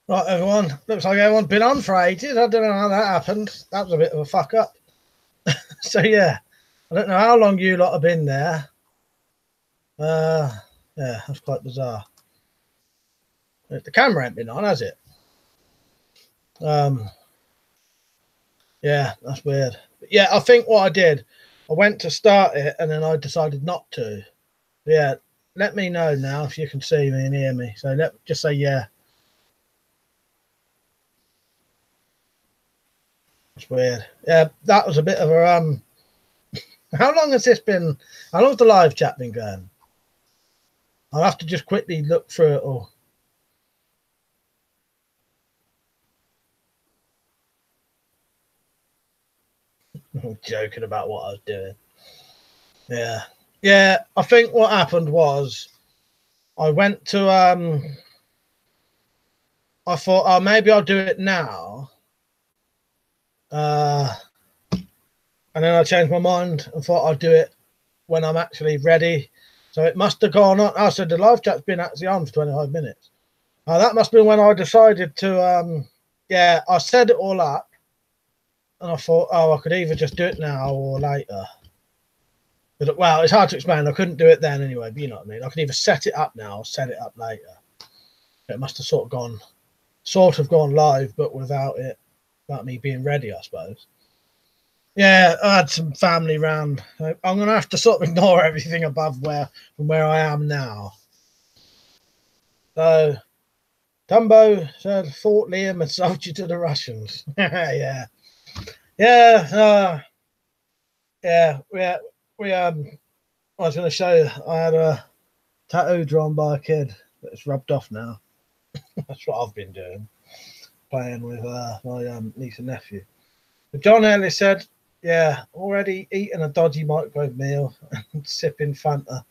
Right, everyone. Looks like everyone's been on for ages. I don't know how that happened. That was a bit of a fuck up. So, yeah. I don't know how long you lot have been there. Yeah, that's quite bizarre. The camera ain't been on, has it? Yeah, that's weird. But yeah, I think what I did, I went to start it and then I decided not to. Yeah, let me know now if you can see me and hear me. So just say yeah. It's weird. Yeah, that was a bit of a How long has this been? How long has the live chat been going? I'll have to just quickly look through it all. I'm joking about what I was doing. Yeah. I think what happened was I went to I thought, oh, maybe I'll do it now. And then I changed my mind and thought I'd do it when I'm actually ready. So it must have gone on. I said the live chat's been actually on for 25 minutes. That must have been when I decided to, I set it all up. And I thought, oh, I could either just do it now or later. But, well, it's hard to explain. I couldn't do it then anyway, but you know what I mean. I could either set it up now or set it up later. It must have sort of gone live, but without me being ready, I suppose. Yeah, I had some family round. I'm going to have to sort of ignore everything above from where I am now. So, Dumbo said, thought Liam had sold you to the Russians. Yeah. I was going to show you, I had a tattoo drawn by a kid, but it's rubbed off now. That's what I've been doing, playing with my niece and nephew. But John Ellis said, yeah, already eating a dodgy microwave meal and sipping Fanta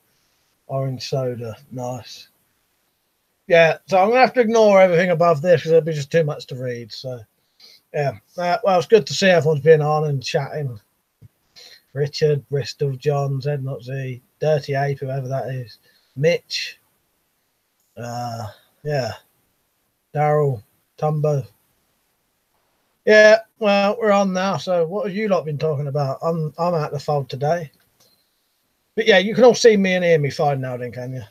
orange soda. Nice. Yeah, so I'm going to have to ignore everything above this because it'll be just too much to read. So, yeah. Well, it's good to see everyone's been on and chatting. Richard, Bristol, John, 𝐵_Z, Dirty Ape, whoever that is, Mitch, Daryl, Tumbo. Yeah, well, we're on now. So what have you lot been talking about? I'm out the fold today. But yeah, you can all see me and hear me fine now then, can you?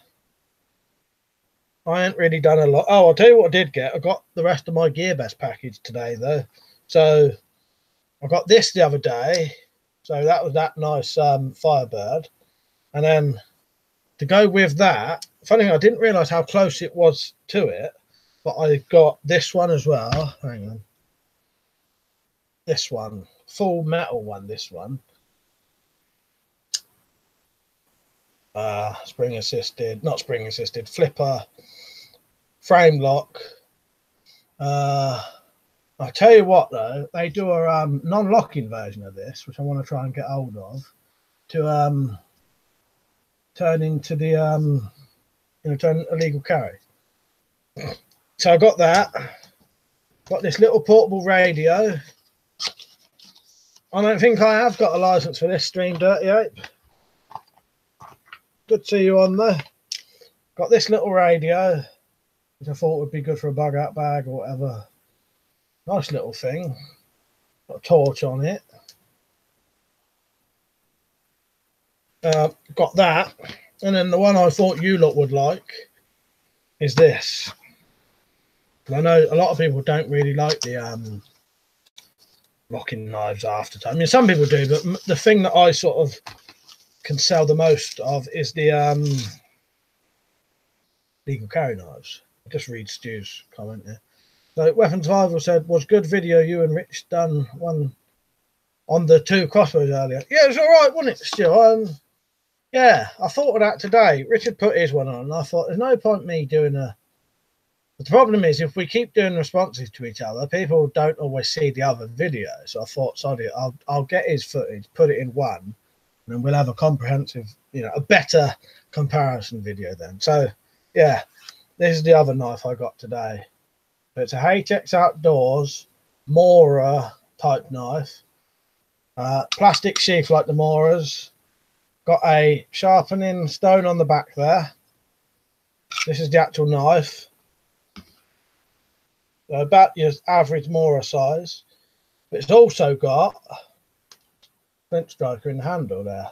I ain't really done a lot. Oh, I'll tell you what I did get. I got the rest of my GearBest package today, though. So I got this the other day. So that was that nice Firebird. And then to go with that, funny thing, I didn't realise how close it was to it, but I got this one as well. Hang on. This one. Full metal one, this one. Not spring assisted, flipper, frame lock. I'll tell you what though, they do a non-locking version of this, which I want to try and get hold of, to turn into the turn illegal carry. So I got that. Got this little portable radio. I don't think I have got a license for this stream, Dirty Ape. Good to see you on there. Got this little radio, which I thought would be good for a bug out bag or whatever. Nice little thing. Got a torch on it. Got that. And then the one I thought you lot would like is this. I know a lot of people don't really like the locking knives after time. I mean, some people do, but the thing that I sort of can sell the most of is the legal carry knives. I'll just read Stu's comment here. So Weapon Survival said, was good video you and Rich done one on the 2 crossbows earlier. Yeah, it was all right, wasn't it, Stu? Yeah, I thought of that today. Richard put his one on, and I thought there's no point me doing a... But the problem is, if we keep doing responses to each other, people don't always see the other video. So I thought, sorry, I'll get his footage, put it in one, and then we'll have a comprehensive, a better comparison video then. So, yeah, this is the other knife I got today. It's a HX Outdoors Mora type knife. Plastic sheath like the Moras. Got a sharpening stone on the back there. This is the actual knife. about your average Mora size. But it's also got flint striker in the handle there.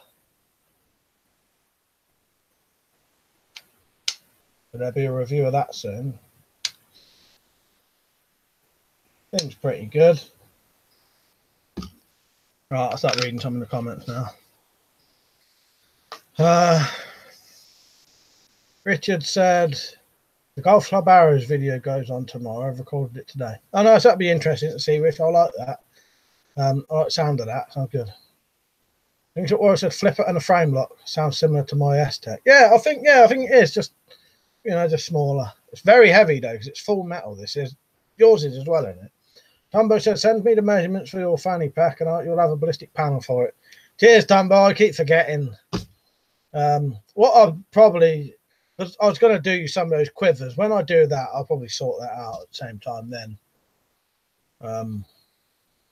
So there'll be a review of that soon. Thing's pretty good. Right, I'll start reading some of the comments now. Richard said, the Golf Club Arrows video goes on tomorrow. I've recorded it today. Oh, no, so that'd be interesting to see, Rich. I like that. I like the sound of that. Sounds good. I think it said flipper and a frame lock. Sounds similar to my S-Tech. Yeah, I think it is. Just, you know, just smaller. It's very heavy, though, because it's full metal. This is. Yours is as well, isn't it? Tumbo said, send me the measurements for your fanny pack and you'll have a ballistic panel for it. Cheers, Tumbo. I keep forgetting. What I'll probably... I was going to do some of those quivers. When I do that, I'll probably sort that out at the same time then.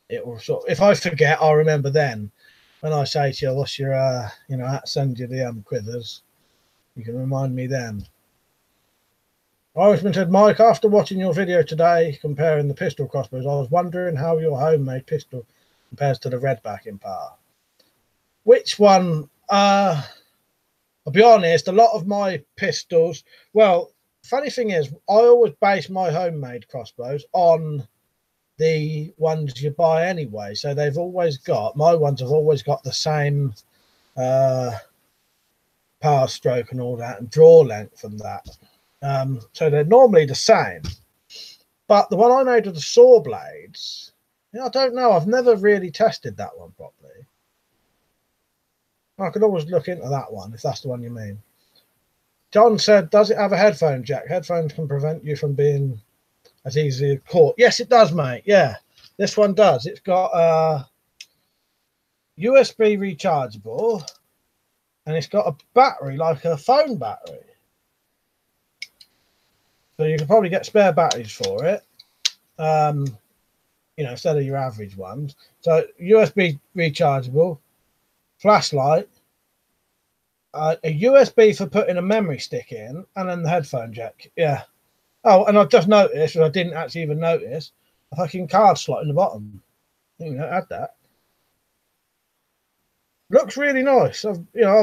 It will sort. If I forget, I'll remember then. When I say to you, what's your, you know, I'll send you the quivers. You can remind me then. Irishman said, Mike, after watching your video today comparing the pistol crossbows, I was wondering how your homemade pistol compares to the red backing part. Which one? I'll be honest, a lot of my pistols, well, funny thing is, I always base my homemade crossbows on the ones you buy anyway. So they've always got, my ones have always got the same power stroke and all that, and draw length and that. So they're normally the same. But the one I made with the saw blades, you know, I don't know. I've never really tested that one properly. I could always look into that one, if that's the one you mean. John said, does it have a headphone jack? Headphones can prevent you from being as easily caught. Yes, it does, mate. Yeah, this one does. It's got a USB rechargeable, and it's got a battery, like a phone battery. So you can probably get spare batteries for it, you know, instead of your average ones. So USB rechargeable, flashlight, a USB for putting a memory stick in, and then the headphone jack. Yeah. Oh, and I've just noticed, or I didn't actually even notice, a fucking card slot in the bottom. You know, add that. Looks really nice. I've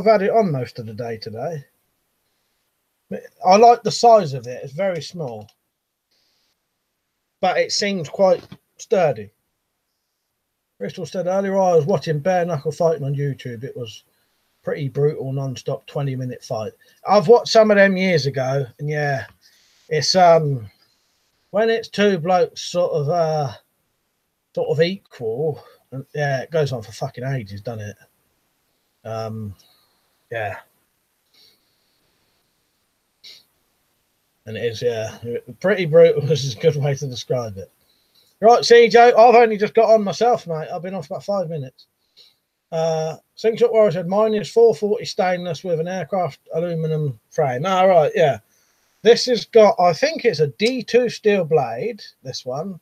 had it on most of the day today. I like the size of it. It's very small, but it seems quite sturdy. Bristol said earlier I was watching bare knuckle fighting on YouTube. It was pretty brutal, non-stop 20-minute fight. I've watched some of them years ago, and yeah, it's when it's two blokes sort of equal, and yeah, it goes on for fucking ages, doesn't it? Yeah. And it is, yeah, pretty brutal is a good way to describe it. Right, CJ, I've only just got on myself, mate. I've been on for about 5 minutes. Slingshot Warrior said, mine is 440 stainless with an aircraft aluminum frame. Ah, right, yeah. This has got, I think it's a D2 steel blade, this one,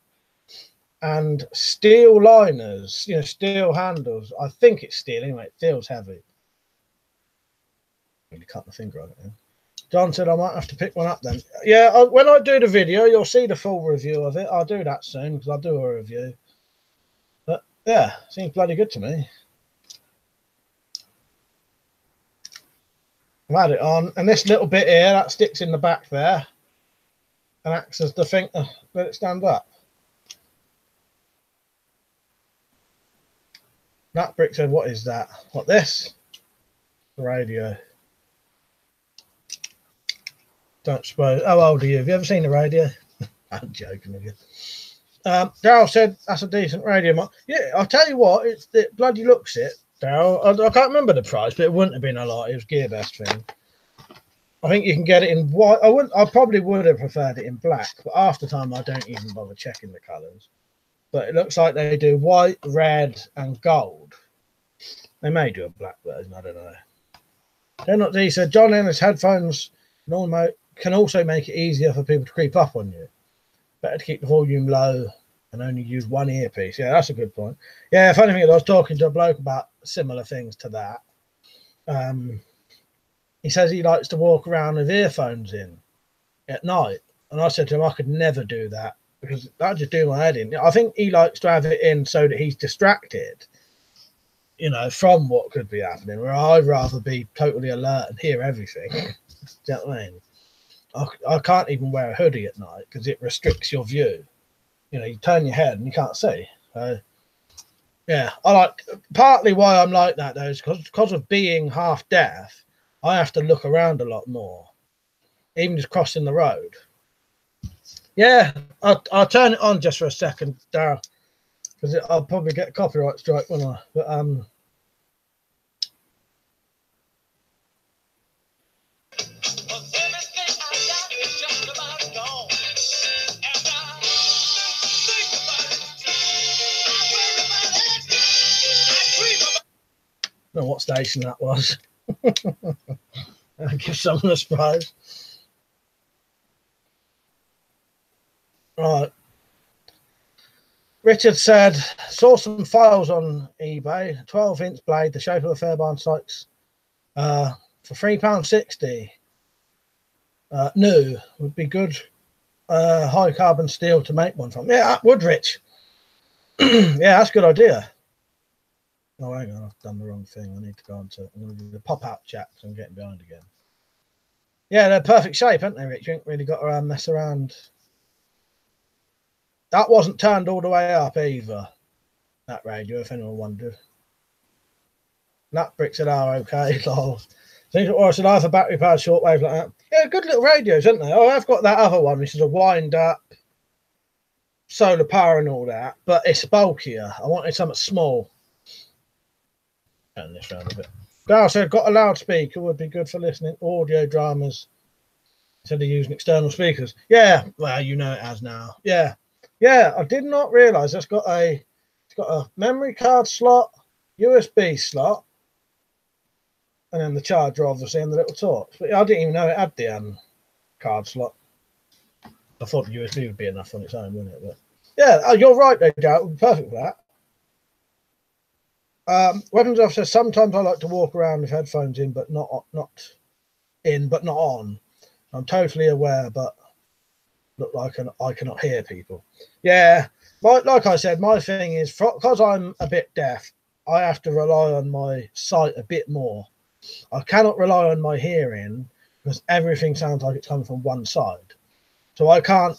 and steel liners, you know, steel handles. I think it's steel anyway. It feels heavy. Really cut my finger on it now. John said I might have to pick one up then. Yeah, when I do the video, you'll see the full review of it. I'll do that soon because I'll do a review. But yeah, seems bloody good to me. I've had it on, and this little bit here that sticks in the back there and acts as the thing to let it stand up. Nat Brick said, "What is that? What this? The radio." Don't suppose. How old are you? Have you ever seen the radio? I'm joking with you. Daryl said that's a decent radio. Yeah, I'll tell you what, it bloody looks it, Daryl. I can't remember the price, but it wouldn't have been a lot. It was GearBest thing. I think you can get it in white. I probably would have preferred it in black, but half the time I don't even bother checking the colours. But it looks like they do white, red, and gold. They may do a black version. I don't know. Then he said John Ennis headphones can also make it easier for people to creep up on you. Better to keep the volume low and only use one earpiece. Yeah, that's a good point. Yeah, funny thing is, I was talking to a bloke about similar things to that. He says he likes to walk around with earphones in at night. And I said to him, I could never do that because that'd just do my head in. I think he likes to have it in so that he's distracted, you know, from what could be happening, where I'd rather be totally alert and hear everything. Do you know what I mean? I can't even wear a hoodie at night because it restricts your view. You know, you turn your head and you can't see. So, yeah, I like, partly why I'm like that, though, is because of being half deaf, I have to look around a lot more, even just crossing the road. Yeah, I'll turn it on just for a second, Darryl, because I'll probably get a copyright strike, won't I? But I don't know what station that was. I'll give someone a surprise. Right. Richard said, saw some files on eBay, 12-inch blade, the shape of a Fairbairn Sykes, for £3.60. New would be good. High carbon steel to make one from. Yeah, that would, Rich. Yeah, that's a good idea. Oh, hang on, I've done the wrong thing. I need to go on to the pop-out chat because I'm getting behind again. Yeah, they're perfect shape, aren't they, Rich? You ain't really got to mess around. That wasn't turned all the way up either, that radio, if anyone wondered. That brick said, oh, okay, lol. Or I said, I have a battery-powered shortwave like that. Yeah, good little radios, aren't they? Oh, I've got that other one, which is a wind-up, solar power and all that, but it's bulkier. I wanted something small. Turn this around a bit. Darryl said, got a loudspeaker, would be good for listening to audio dramas instead of using external speakers. Yeah, well, you know it has now. Yeah. Yeah, I did not realise it's got a memory card slot, USB slot, and then the charger obviously and the little torch. But I didn't even know it had the card slot. I thought the USB would be enough on its own, wouldn't it? But yeah, you're right though, Darryl. It would be perfect for that. Weapons officer, sometimes I like to walk around with headphones in, but not on. I'm totally aware, but look like I cannot hear people. Yeah, like I said, my thing is, because I'm a bit deaf, I have to rely on my sight a bit more. I cannot rely on my hearing because everything sounds like it's coming from one side. So I can't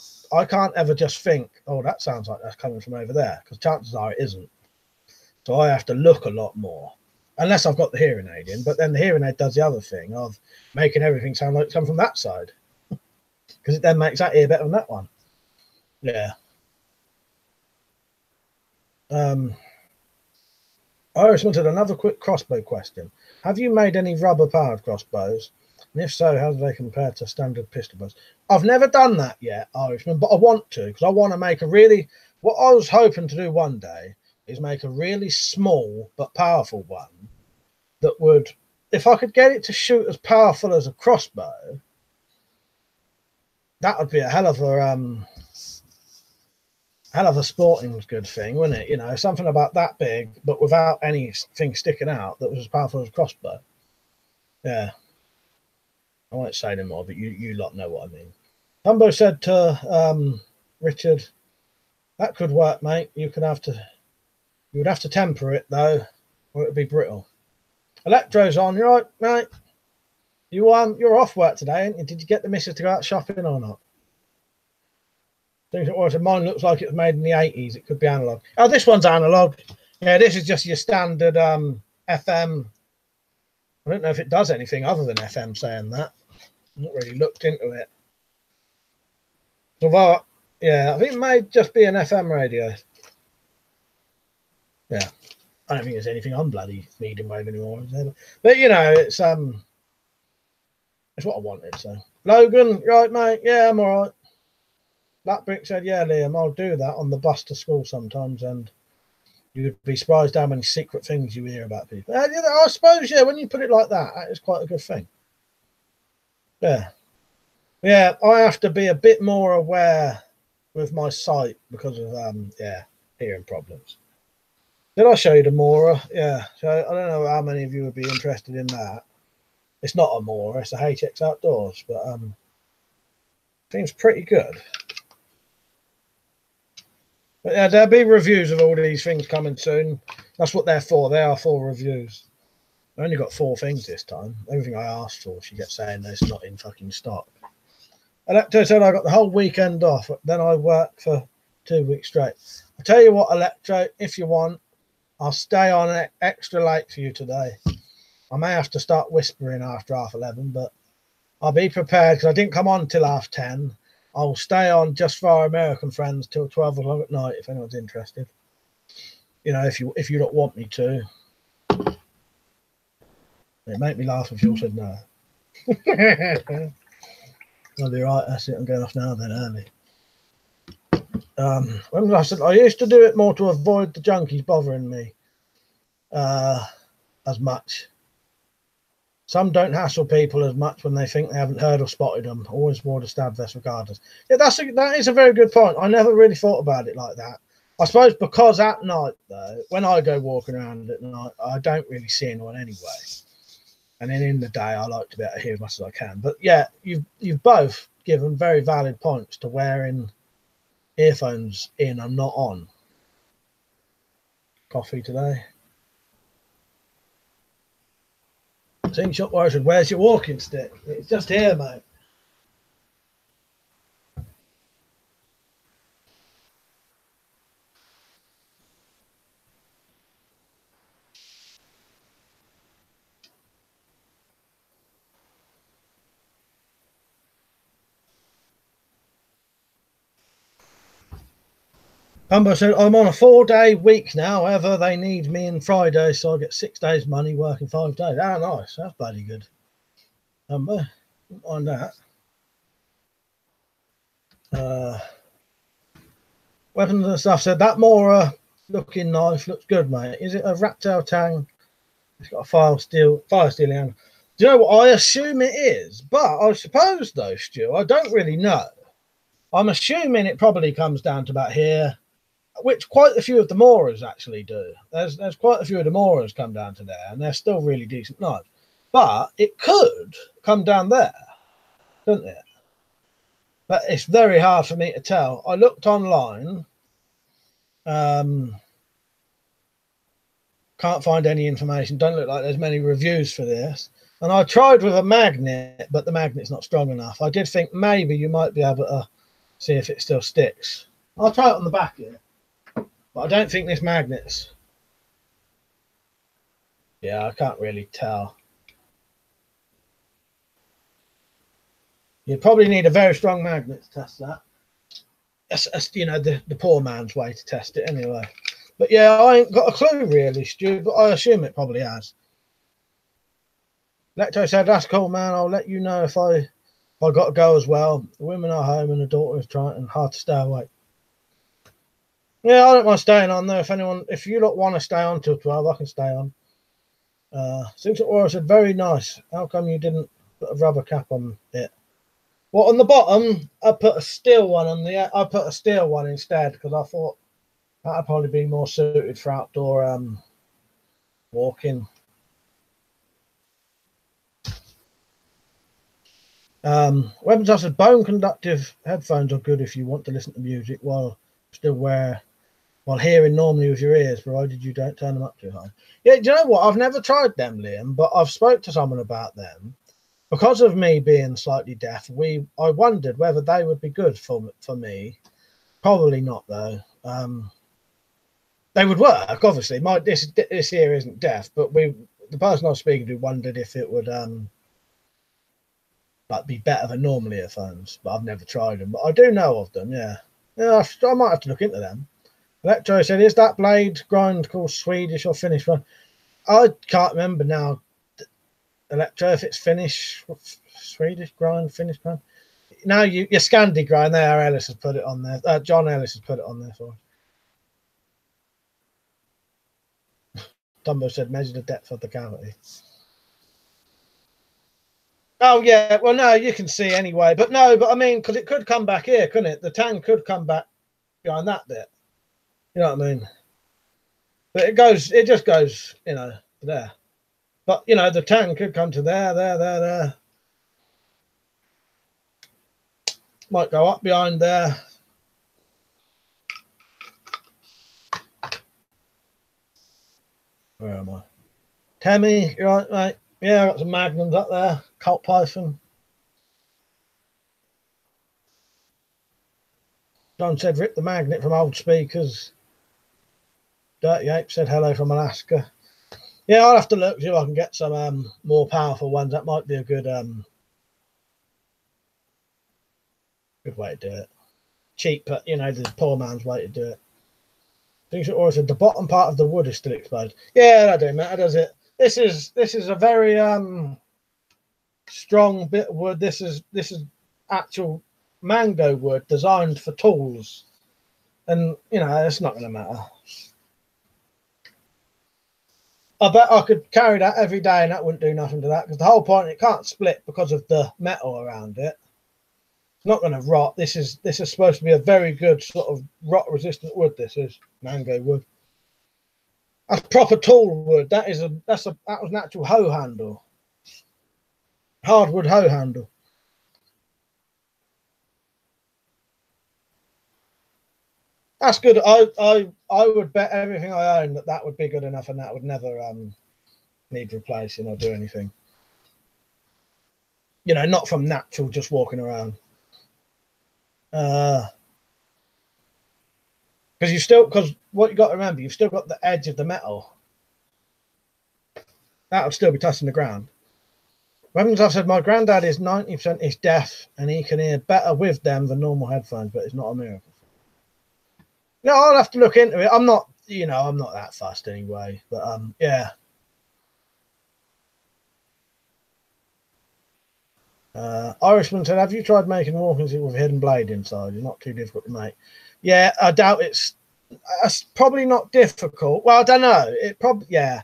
ever just think, oh, that sounds like that's coming from over there, because chances are it isn't. So I have to look a lot more, unless I've got the hearing aid in. But then the hearing aid does the other thing of making everything sound like it's coming from that side, because it then makes that ear better than that one. Yeah. Iris wanted another quick crossbow question. Have you made any rubber-powered crossbows? And if so, how do they compare to standard pistol bows? I've never done that yet, Irishman, but I want to, because I want to make a really... What I was hoping to do one day is make a really small but powerful one that would... If I could get it to shoot as powerful as a crossbow, that would be a hell of a sporting good thing, wouldn't it? You know, something about that big, but without anything sticking out that was as powerful as a crossbow. Yeah. I won't say anymore, but you lot know what I mean. Humbo said to Richard, that could work, mate. You would have to temper it though, or it would be brittle. Electro's on, you're right, mate. You're off work today, ain't you? Did you get the missus to go out shopping or not? Mine looks like it was made in the 80s. It could be analog. Oh, this one's analog. Yeah, this is just your standard FM. I don't know if it does anything other than FM saying that. I've not really looked into it. Although, yeah, I think it may just be an FM radio. Yeah. I don't think there's anything on bloody medium wave anymore. But, you know, it's what I wanted, so. Logan, right, mate? Yeah, I'm all right. Black Brick said, yeah, Liam, I'll do that on the bus to school sometimes, and you'd be surprised how many secret things you hear about people. I suppose, yeah, when you put it like that, that is quite a good thing. Yeah. Yeah, I have to be a bit more aware with my sight because of, hearing problems. Did I show you the Mora? Yeah, so I don't know how many of you would be interested in that. It's not a Mora, it's a HX Outdoors, but seems pretty good. But yeah, there'll be reviews of all these things coming soon. That's what they're for. They are for reviews. I only got 4 things this time. Everything I asked for, she gets saying it's not in fucking stock. Electro said I got the whole weekend off. Then I worked for 2 weeks straight. I tell you what, Electro, if you want, I'll stay on extra late for you today. I may have to start whispering after 11:30, but I'll be prepared because I didn't come on till 10:30. I'll stay on just for our American friends till 12 o'clock at night if anyone's interested. You know, if you don't want me to. It made me laugh if you all said no. I'll be right. That's it. I'm going off now then early. When I said I used to do it more to avoid the junkies bothering me as much. Some don't hassle people as much when they think they haven't heard or spotted them. Always wore the stab vest regardless. Yeah, that is a very good point. I never really thought about it like that. I suppose because at night, though, when I go walking around at night, I don't really see anyone anyway. And then in the day, I like to be able to hear as much as I can. But yeah, you've both given very valid points to wearing earphones in and not on. Coffee today. Sing Shop Warrior said, where's your walking stick? It's just here, mate. Bumbo said, I'm on a 4-day week now. However, they need me in Friday, so I get 6 days money working 5 days. Ah, nice. That's bloody good. Bumbo, on that. Weapons and stuff said, that more looking knife looks good, mate. Is it a rat tail tang? It's got a fire steel handle. Do you know what? I assume it is, but I suppose, though, Stu, I don't really know. I'm assuming it probably comes down to about here, which quite a few of the Moras actually do. There's quite a few of the Moras come down to there, and they're still really decent knives. But it could come down there, couldn't it? But it's very hard for me to tell. I looked online. Can't find any information. Don't look like there's many reviews for this. And I tried with a magnet, but the magnet's not strong enough. I did think maybe you might be able to see if it still sticks. I'll try it on the back here. But I don't think this magnet's... Yeah, I can't really tell. You probably need a very strong magnet to test that. That's you know, the poor man's way to test it anyway. But yeah, I ain't got a clue really, Stu, but I assume it probably has. Lecto said, that's cool, man. I'll let you know if I got to go as well. The women are home and the daughter is trying and hard to stay awake. Yeah, I don't mind staying on there. If you don't want to stay on till 12, I can stay on. Six Aura said, very nice. How come you didn't put a rubber cap on it? Well, on the bottom, I put a steel one on the. I put a steel one instead because I thought that'd probably be more suited for outdoor walking. Weapons I said, bone conductive headphones are good if you want to listen to music while hearing normally with your ears, provided you don't turn them up too high. Yeah, do you know what? I've never tried them, Liam, but I've spoke to someone about them. Because of me being slightly deaf, I wondered whether they would be good for me. Probably not, though. They would work, obviously. This ear isn't deaf, but the person I was speaking to wondered if it would be better than normal earphones. But I've never tried them. But I do know of them. Yeah, I might have to look into them. Electro said, "Is that blade grind called Swedish or Finnish one?" I can't remember now. Electro, if it's Finnish, Swedish grind, Finnish grind. Now your Scandi grind there. Ellis has put it on there. John Ellis has put it on there for us. Dumbo said, measure the depth of the cavity. Oh yeah, well no, you can see anyway. But I mean, because it could come back here, couldn't it? The tang could come back behind that bit. You know what I mean? But it just goes, there. But, the tang could come to there. Might go up behind there. Where am I? Temmie, you right, mate? Yeah, I got some magnums up there. Colt Python. John said, rip the magnet from old speakers. Dirty Ape said, hello from Alaska. Yeah, I'll have to look, see if I can get some more powerful ones. That might be a good good way to do it. Cheap, but, you know, the poor man's way to do it. Things are always at the bottom part of the wood is still exposed. Yeah, that don't matter, does it? This is a very strong bit of wood. This is actual mango wood designed for tools, and you know it's not going to matter. I bet I could carry that every day and that wouldn't do nothing to that, because the whole point, it can't split because of the metal around it. It's not going to rot. This is supposed to be a very good sort of rot resistant wood. This is mango wood. That's proper tool wood. That was an actual hoe handle. Hardwood hoe handle. That's good. I would bet everything I own that would be good enough, and that would never need replacing or do anything. You know, not from natural, just walking around. Because what you got to remember, you've still got the edge of the metal. That would still be touching the ground. Weapons, I've said, my granddad is 90% is deaf and he can hear better with them than normal headphones, but it's not a miracle. No, I'll have to look into it. I'm not that fussed anyway, but yeah. Irishman said, have you tried making walking stick with a hidden blade inside? It's not too difficult to make. Yeah, I doubt it's probably not difficult. Well, I don't know. It probably, yeah.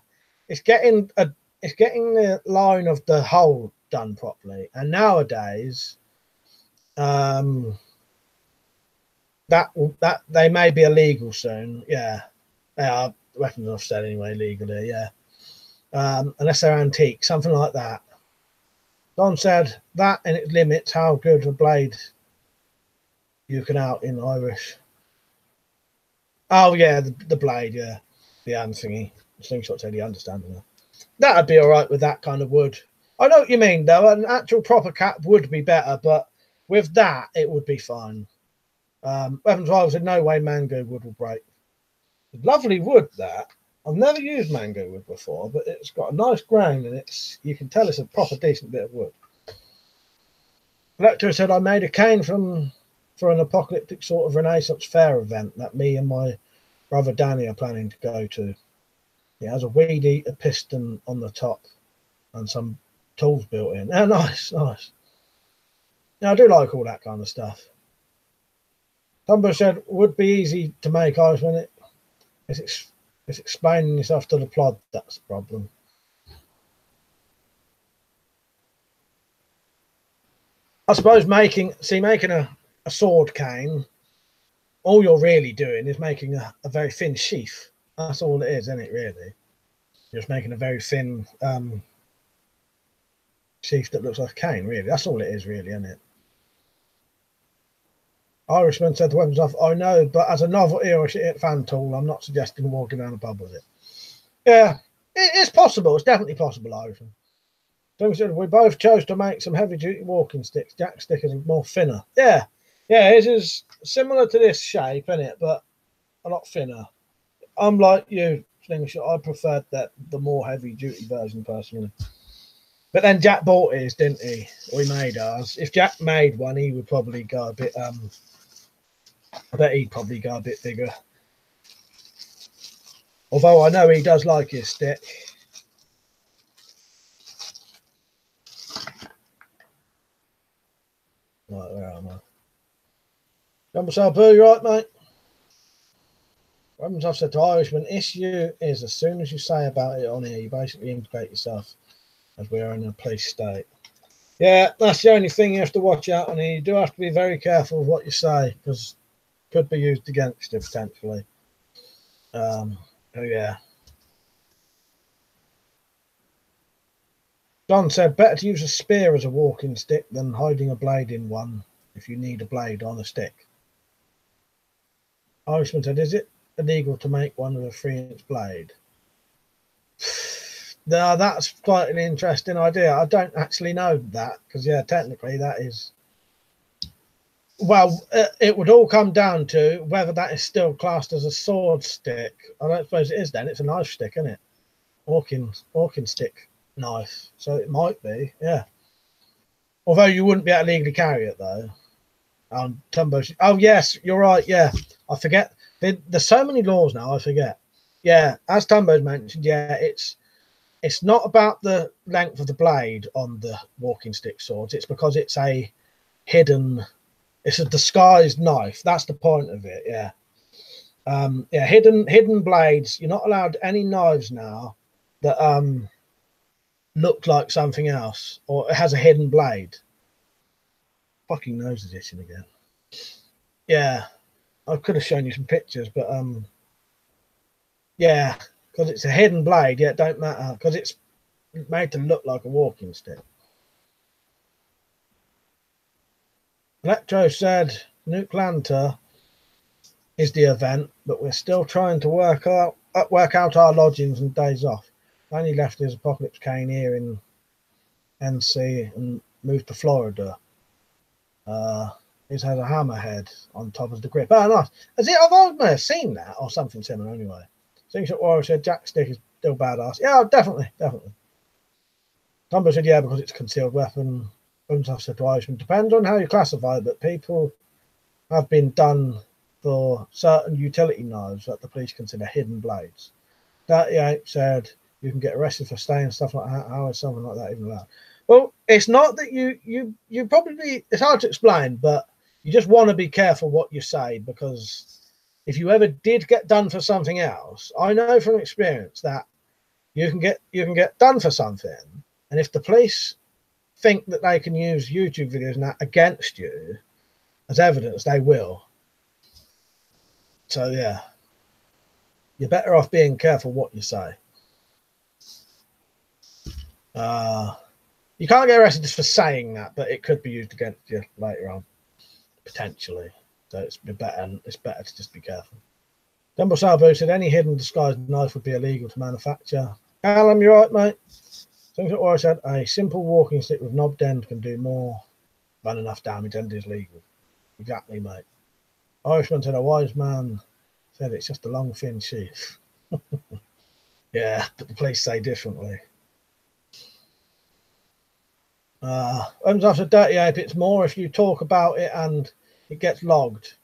It's getting the line of the hole done properly. And nowadays, that they may be illegal soon. Yeah, they are. Weapons I've said anyway, legally. Yeah, unless they're antique, something like that. Don said that and it limits how good a blade you can out in Irish. Oh yeah, the blade, yeah, the thingy. Slingshot said he understands that. That'd be all right with that kind of wood. I know what you mean though. An actual proper cap would be better, but with that it would be fine. Weapons Wild said no way mango wood will break. Lovely wood that. I've never used mango wood before, but it's got a nice grain and you can tell it's a proper decent bit of wood. Lecter said I made a cane for an apocalyptic sort of Renaissance fair event that me and my brother Danny are planning to go to. It has a weed eater piston on the top and some tools built in. Oh, nice, nice. Yeah, I do like all that kind of stuff. Tumber said would be easy to make, Irishman. It's explaining yourself to the plod that's the problem. I suppose making a sword cane, all you're really doing is making a very thin sheath. That's all it is, isn't it, really? You're just making a very thin sheath that looks like a cane, really. That's all it is, really, isn't it? Irishman said the weapons off. I know, but as a novelty or a fan tool, I'm not suggesting walking down a pub with it. Yeah, it's possible. It's definitely possible, Irishman. So said we both chose to make some heavy-duty walking sticks. Jack's stick is more thinner. Yeah, it is similar to this shape, isn't it? But a lot thinner. I'm like you, Slingshot. I preferred the more heavy-duty version personally. But then Jack bought his, didn't he? Or he made ours. If Jack made one, he would probably go a bit. I bet he'd probably go a bit bigger. Although I know he does like his stick. Right, where am I? Number Salboo, you right, mate? I've said to Irishman, issue is as soon as you say about it on here, you basically implicate yourself, as we are in a police state. Yeah, that's the only thing you have to watch out on here. You do have to be very careful of what you say, because it could be used against you potentially. Oh yeah. John said, better to use a spear as a walking stick than hiding a blade in one if you need a blade on a stick. Irishman said, is it illegal to make one with a 3-inch blade? No, that's quite an interesting idea. I don't actually know that because, yeah, technically that is. Well, it would all come down to whether that is still classed as a sword stick. I don't suppose it is then. It's a knife stick, isn't it? Walking stick knife. So it might be, yeah. Although you wouldn't be able to legally carry it, though. Tumbo. Oh, yes, you're right, yeah. I forget. There's so many laws now, I forget. Yeah, as Tumbo's mentioned, yeah, it's not about the length of the blade on the walking stick swords. It's because it's a hidden... It's a disguised knife. That's the point of it. Yeah. Yeah. Hidden blades. You're not allowed any knives now that look like something else or it has a hidden blade. Fucking nose is itching again. Yeah. I could have shown you some pictures, but yeah, because it's a hidden blade. Yeah, it don't matter because it's made to look like a walking stick. Electro said Nuclanta is the event, but we're still trying to work out our lodgings and days off. Only left his 𝐸𝐴𝐲𝐿𝐴 here in NC and moved to Florida. He's had a hammerhead on top of the grip. Oh, nice. I may have seen that or something similar anyway. Slingshot Warrior said Jack Stick is still badass. Yeah, definitely. Tumbo said, yeah, because it's a concealed weapon. Situation depends on how you classify it, but people have been done for certain utility knives that the police consider hidden blades. 38 said you can get arrested for staying stuff like that. How is something like that even allowed? Well, it's not that you probably, it's hard to explain, but you just want to be careful what you say, because if you ever did get done for something else, I know from experience that you can get done for something, and if the police think that they can use YouTube videos now against you as evidence, they will. So yeah, you're better off being careful what you say. You can't get arrested just for saying that, but it could be used against you later on, potentially. So it's better to just be careful. Dumbo Salvo said any hidden disguised knife would be illegal to manufacture. Callum, you're right, mate. Something that I said, a simple walking stick with knobbed end can do more than enough damage and is legal. Exactly, mate. Irishman said, a wise man said it's just a long, thin sheath. Yeah, but the police say differently. After Dirty Ape, it's more if you talk about it and it gets logged.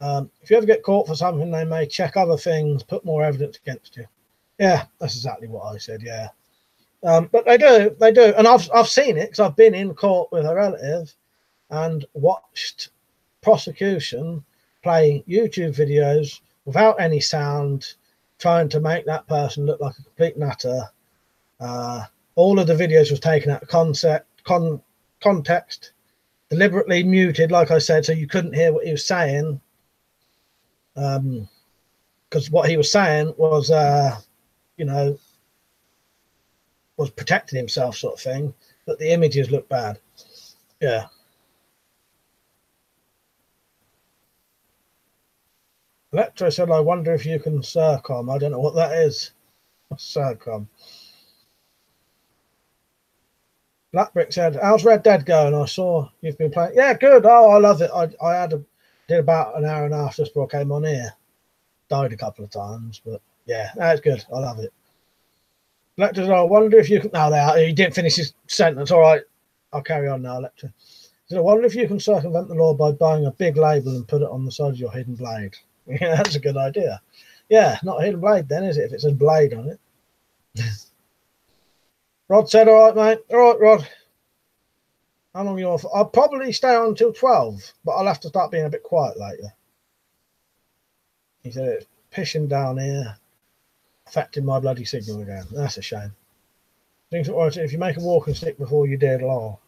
If you ever get caught for something, they may check other things, put more evidence against you. Yeah, that's exactly what I said, yeah. But they do, and I've seen it because I've been in court with a relative and watched prosecution play YouTube videos without any sound, trying to make that person look like a complete nutter. All of the videos was taken out of context, deliberately muted, like I said, so you couldn't hear what he was saying. Because what he was saying was, you know, was protecting himself, sort of thing, but the images look bad. Yeah. Electro said, I wonder if you can 𝐶𝐵𝐶𝐶. I don't know what that is. 𝐶𝐵𝐶𝐶. Blackbrick said, how's Red Dead going? I saw you've been playing. Yeah, good. Oh, I love it. I did about an hour and a half just before I came on here. Died a couple of times, but yeah, that's good. I love it. Lecter said, I wonder if you can... No, he didn't finish his sentence. All right, I'll carry on now, Lecter. He said, I wonder if you can circumvent the law by buying a big label and put it on the side of your hidden blade. Yeah, that's a good idea. Yeah, not a hidden blade then, is it, if it says blade on it? Rod said, all right, mate. All right, Rod. How long are you on for? I'll probably stay on until 12, but I'll have to start being a bit quiet later. He said, it's pissing down here, affecting my bloody signal again. That's a shame. If you make a walking stick before you did, lol.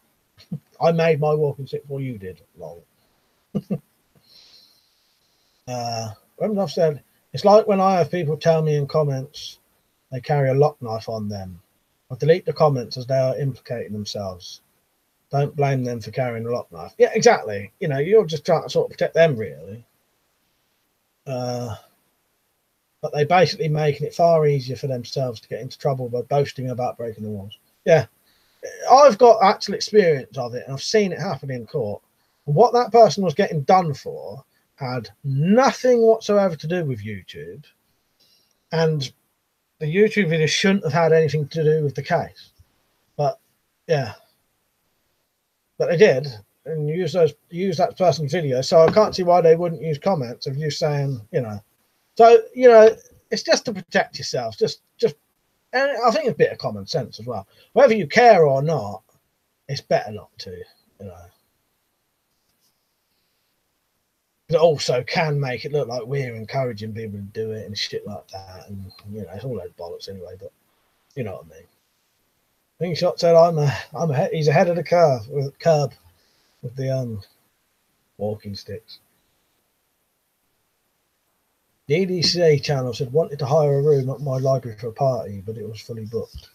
I made my walking stick before you did, lol. I've said, it's like when I have people tell me in comments they carry a lock knife on them. I delete the comments as they are implicating themselves. Don't blame them for carrying a lock knife. Yeah, exactly. You know, you're just trying to sort of protect them, really. but they basically making it far easier for themselves to get into trouble by boasting about breaking the laws. Yeah, I've got actual experience of it, and I've seen it happen in court. And what that person was getting done for had nothing whatsoever to do with YouTube, and the YouTube video shouldn't have had anything to do with the case. But yeah, but they did, and use that person's video. So I can't see why they wouldn't use comments of you saying, you know. So you know, it's just to protect yourself. Just, and I think it's a bit of common sense as well. Whether you care or not, it's better not to, you know. It also can make it look like we're encouraging people to do it and shit like that, and you know, it's all those bollocks anyway. But you know what I mean. Slingshot said, he's ahead of the curve with the walking sticks. The EDCA channel said wanted to hire a room at my library for a party, but it was fully booked.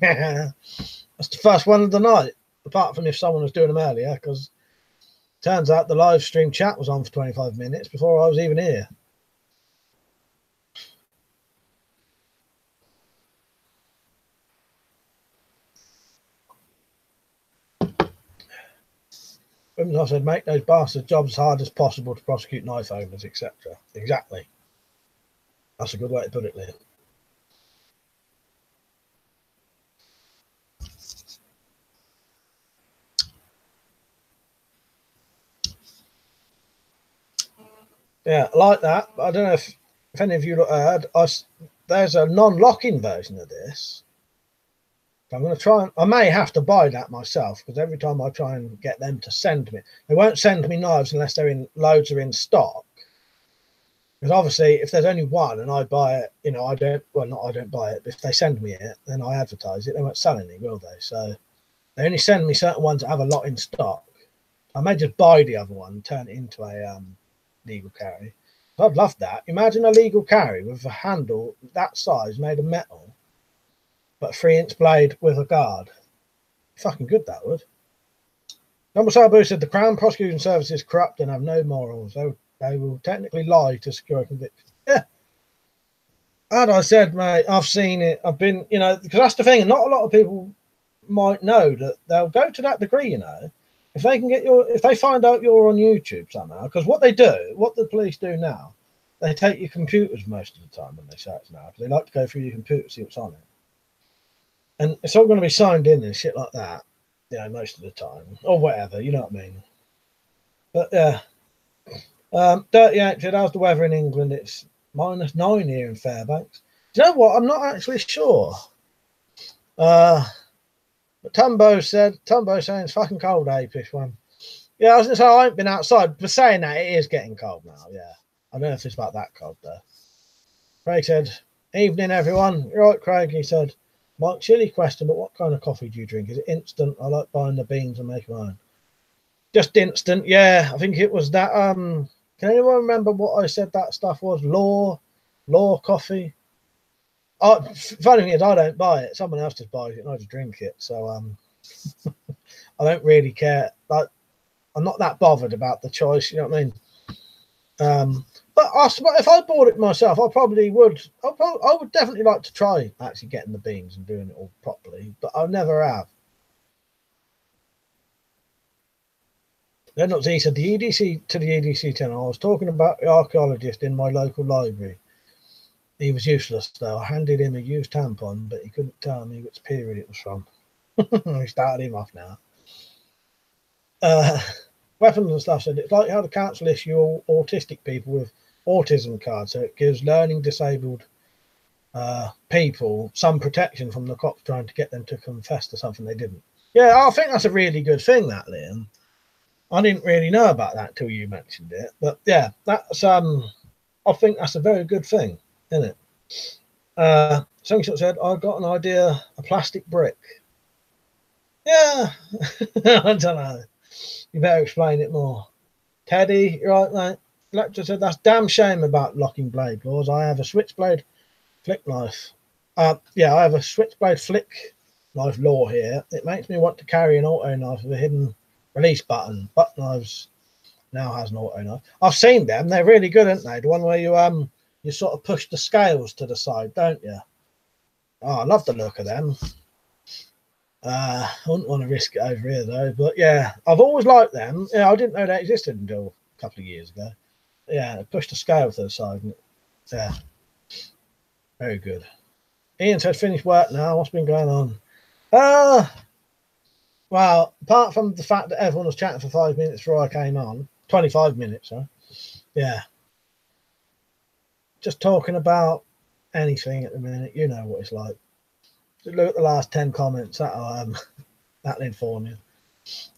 That's the first one of the night, apart from if someone was doing them earlier, because turns out the live stream chat was on for 25 minutes before I was even here. I said, make those bastard jobs as hard as possible to prosecute knife owners, etc. Exactly. That's a good way to put it, Liam. Yeah, I like that. But I don't know if any of you heard. There's a non-locking version of this. I'm going to try and I may have to buy that myself, because every time I try and get them to send me, they won't send me knives unless loads are in stock. Because obviously, if there's only one and I buy it, you know, I don't buy it. But if they send me it, then I advertise it. They won't sell any, will they? So they only send me certain ones that have a lot in stock. I may just buy the other one and turn it into a legal carry. I'd love that. Imagine a legal carry with a handle that size made of metal, but a 3-inch blade with a guard. Fucking good, that would. Number Sabu said the Crown Prosecution Service is corrupt and have no morals. They will technically lie to secure a conviction. Yeah. And I said, mate, I've seen it. I've been, you know, because that's the thing. Not a lot of people might know that they'll go to that degree, you know. If they can get if they find out you're on YouTube somehow, because what the police do now, they take your computers most of the time when they search now, because they like to go through your computer, see what's on it. And it's all going to be signed in and shit like that, you know, most of the time, or whatever, you know what I mean. But yeah, Dirty Ant said, how's the weather in England? It's -9 here in Fairbanks. Do you know what? I'm not actually sure. But Tumbo saying it's fucking cold, Apish one. Yeah, I was going to say, I ain't been outside, but saying that, it is getting cold now, yeah. I don't know if it's about that cold, though. Craig said, evening, everyone. You're right, Craig, he said. Mike, silly question, but what kind of coffee do you drink? Is it instant? I like buying the beans and making my own. Just instant, yeah. I think it was that, can anyone remember what I said that stuff was? Law coffee? Oh, funny thing is, I don't buy it. Someone else just buys it and I just drink it. So I don't really care. Like, I'm not that bothered about the choice, you know what I mean? But if I bought it myself, I probably would. I would definitely like to try actually getting the beans and doing it all properly, but I never have. Then he said, the EDC channel, I was talking about the archaeologist in my local library. He was useless, though. I handed him a used tampon, but he couldn't tell me which period it was from. We started him off now. Weapons and stuff said, it's like how the council issue autistic people with autism cards, so it gives learning disabled people some protection from the cops trying to get them to confess to something they didn't. Yeah, I think that's a really good thing, that, Liam. I didn't really know about that till you mentioned it, but yeah, that's I think that's a very good thing, isn't it? Somebody said, I got an idea, a plastic brick. Yeah, I don't know. You better explain it more. Teddy, you're right, mate. Lecter said, that's damn shame about locking blade laws. I have a switchblade flick knife. Yeah, I have a switchblade flick knife law here. It makes me want to carry an auto knife with a hidden release button. Butt knives now has an auto knife. I've seen them. They're really good, aren't they? The one where you you sort of push the scales to the side, don't you? Oh, I love the look of them. I wouldn't want to risk it over here though, but yeah, I've always liked them. Yeah, I didn't know they existed until a couple of years ago. Yeah, push the scale to the side. Yeah, very good. Ian said, finished work now. What's been going on? Well, apart from the fact that everyone was chatting for 5 minutes before I came on, 25 minutes, huh? Yeah. Just talking about anything at the minute. You know what it's like. Just look at the last 10 comments. That'll inform you.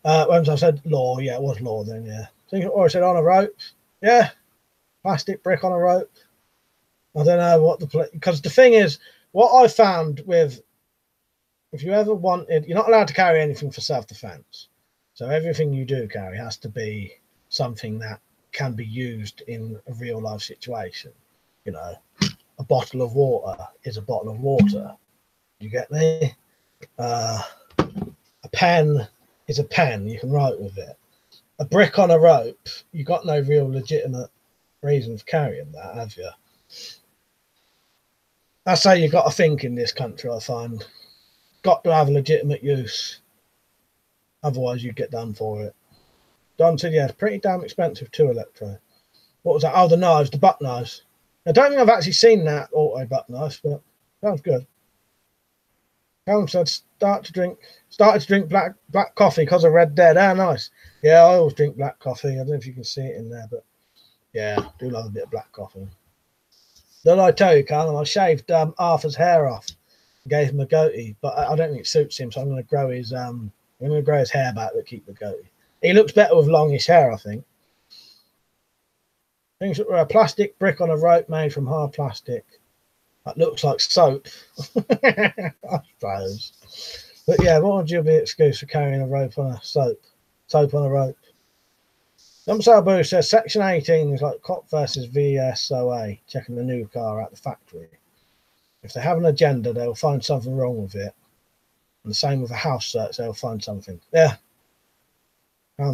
Once I said law, yeah, it was law then, yeah. Or I said on a rope. Yeah. Plastic brick on a rope. I don't know what because the thing is, what I found with, if you ever wanted, you're not allowed to carry anything for self-defense. So everything you do carry has to be something that can be used in a real life situation. You know, a bottle of water is a bottle of water. You get me? A pen is a pen. You can write with it. A brick on a rope, you got no real legitimate reason for carrying that, have you? That's how you got to think in this country, I find. Got to have a legitimate use. Otherwise, you get done for it. Don said, yeah, it's pretty damn expensive too, Electro. What was that? Oh, the knives, the buck knives. I don't think I've actually seen that auto buck knife, but sounds good. Callum said, started to drink black coffee because of Red Dead. Ah, nice. Yeah, I always drink black coffee. I don't know if you can see it in there, but yeah, I do love a bit of black coffee. Did I tell you, Callum, I shaved Arthur's hair off, gave him a goatee, but I don't think it suits him, so I'm going to grow his hair back but keep the goatee. He looks better with longish hair, I think. Things that were a plastic brick on a rope made from hard plastic. That looks like soap, I suppose. But yeah, what would you be excuse for carrying a rope on a soap on a rope? Boo says Section 18 is like cop versus VSOA, checking the new car at the factory. If they have an agenda, they'll find something wrong with it. And the same with a house search, they'll find something. Yeah.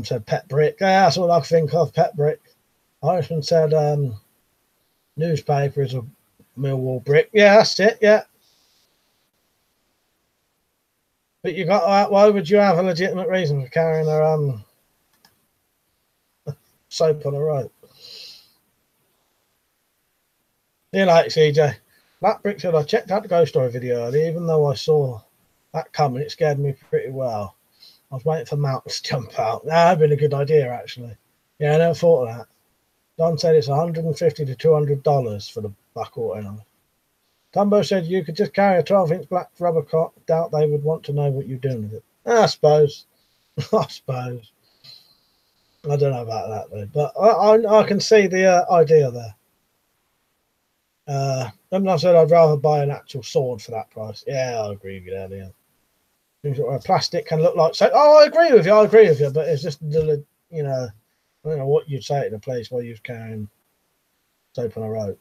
Said pet brick. Yeah, that's all I can think of, pet brick. Irishman said newspaper is a Millwall brick. Yeah, that's it, yeah. But you got, why would you have a legitimate reason for carrying a soap on a rope? You like CJ. Black Brick said, I checked out the Ghost Story video earlier, even though I saw that coming, it scared me pretty well. I was waiting for mountains to jump out. That'd been a good idea, actually. Yeah, I never thought of that. Don said it's $150 to $200 for the black auto knife. Tumbo said you could just carry a 12-inch black rubber cock. Doubt they would want to know what you're doing with it. I suppose. I suppose. I don't know about that, though. But I can see the idea there. I said I'd rather buy an actual sword for that price. Yeah, I agree with you there, Leon. Things that plastic can look like so. Oh, I agree with you. But it's just the, you know, I don't know what you'd say in a place where you're carrying soap on a rope.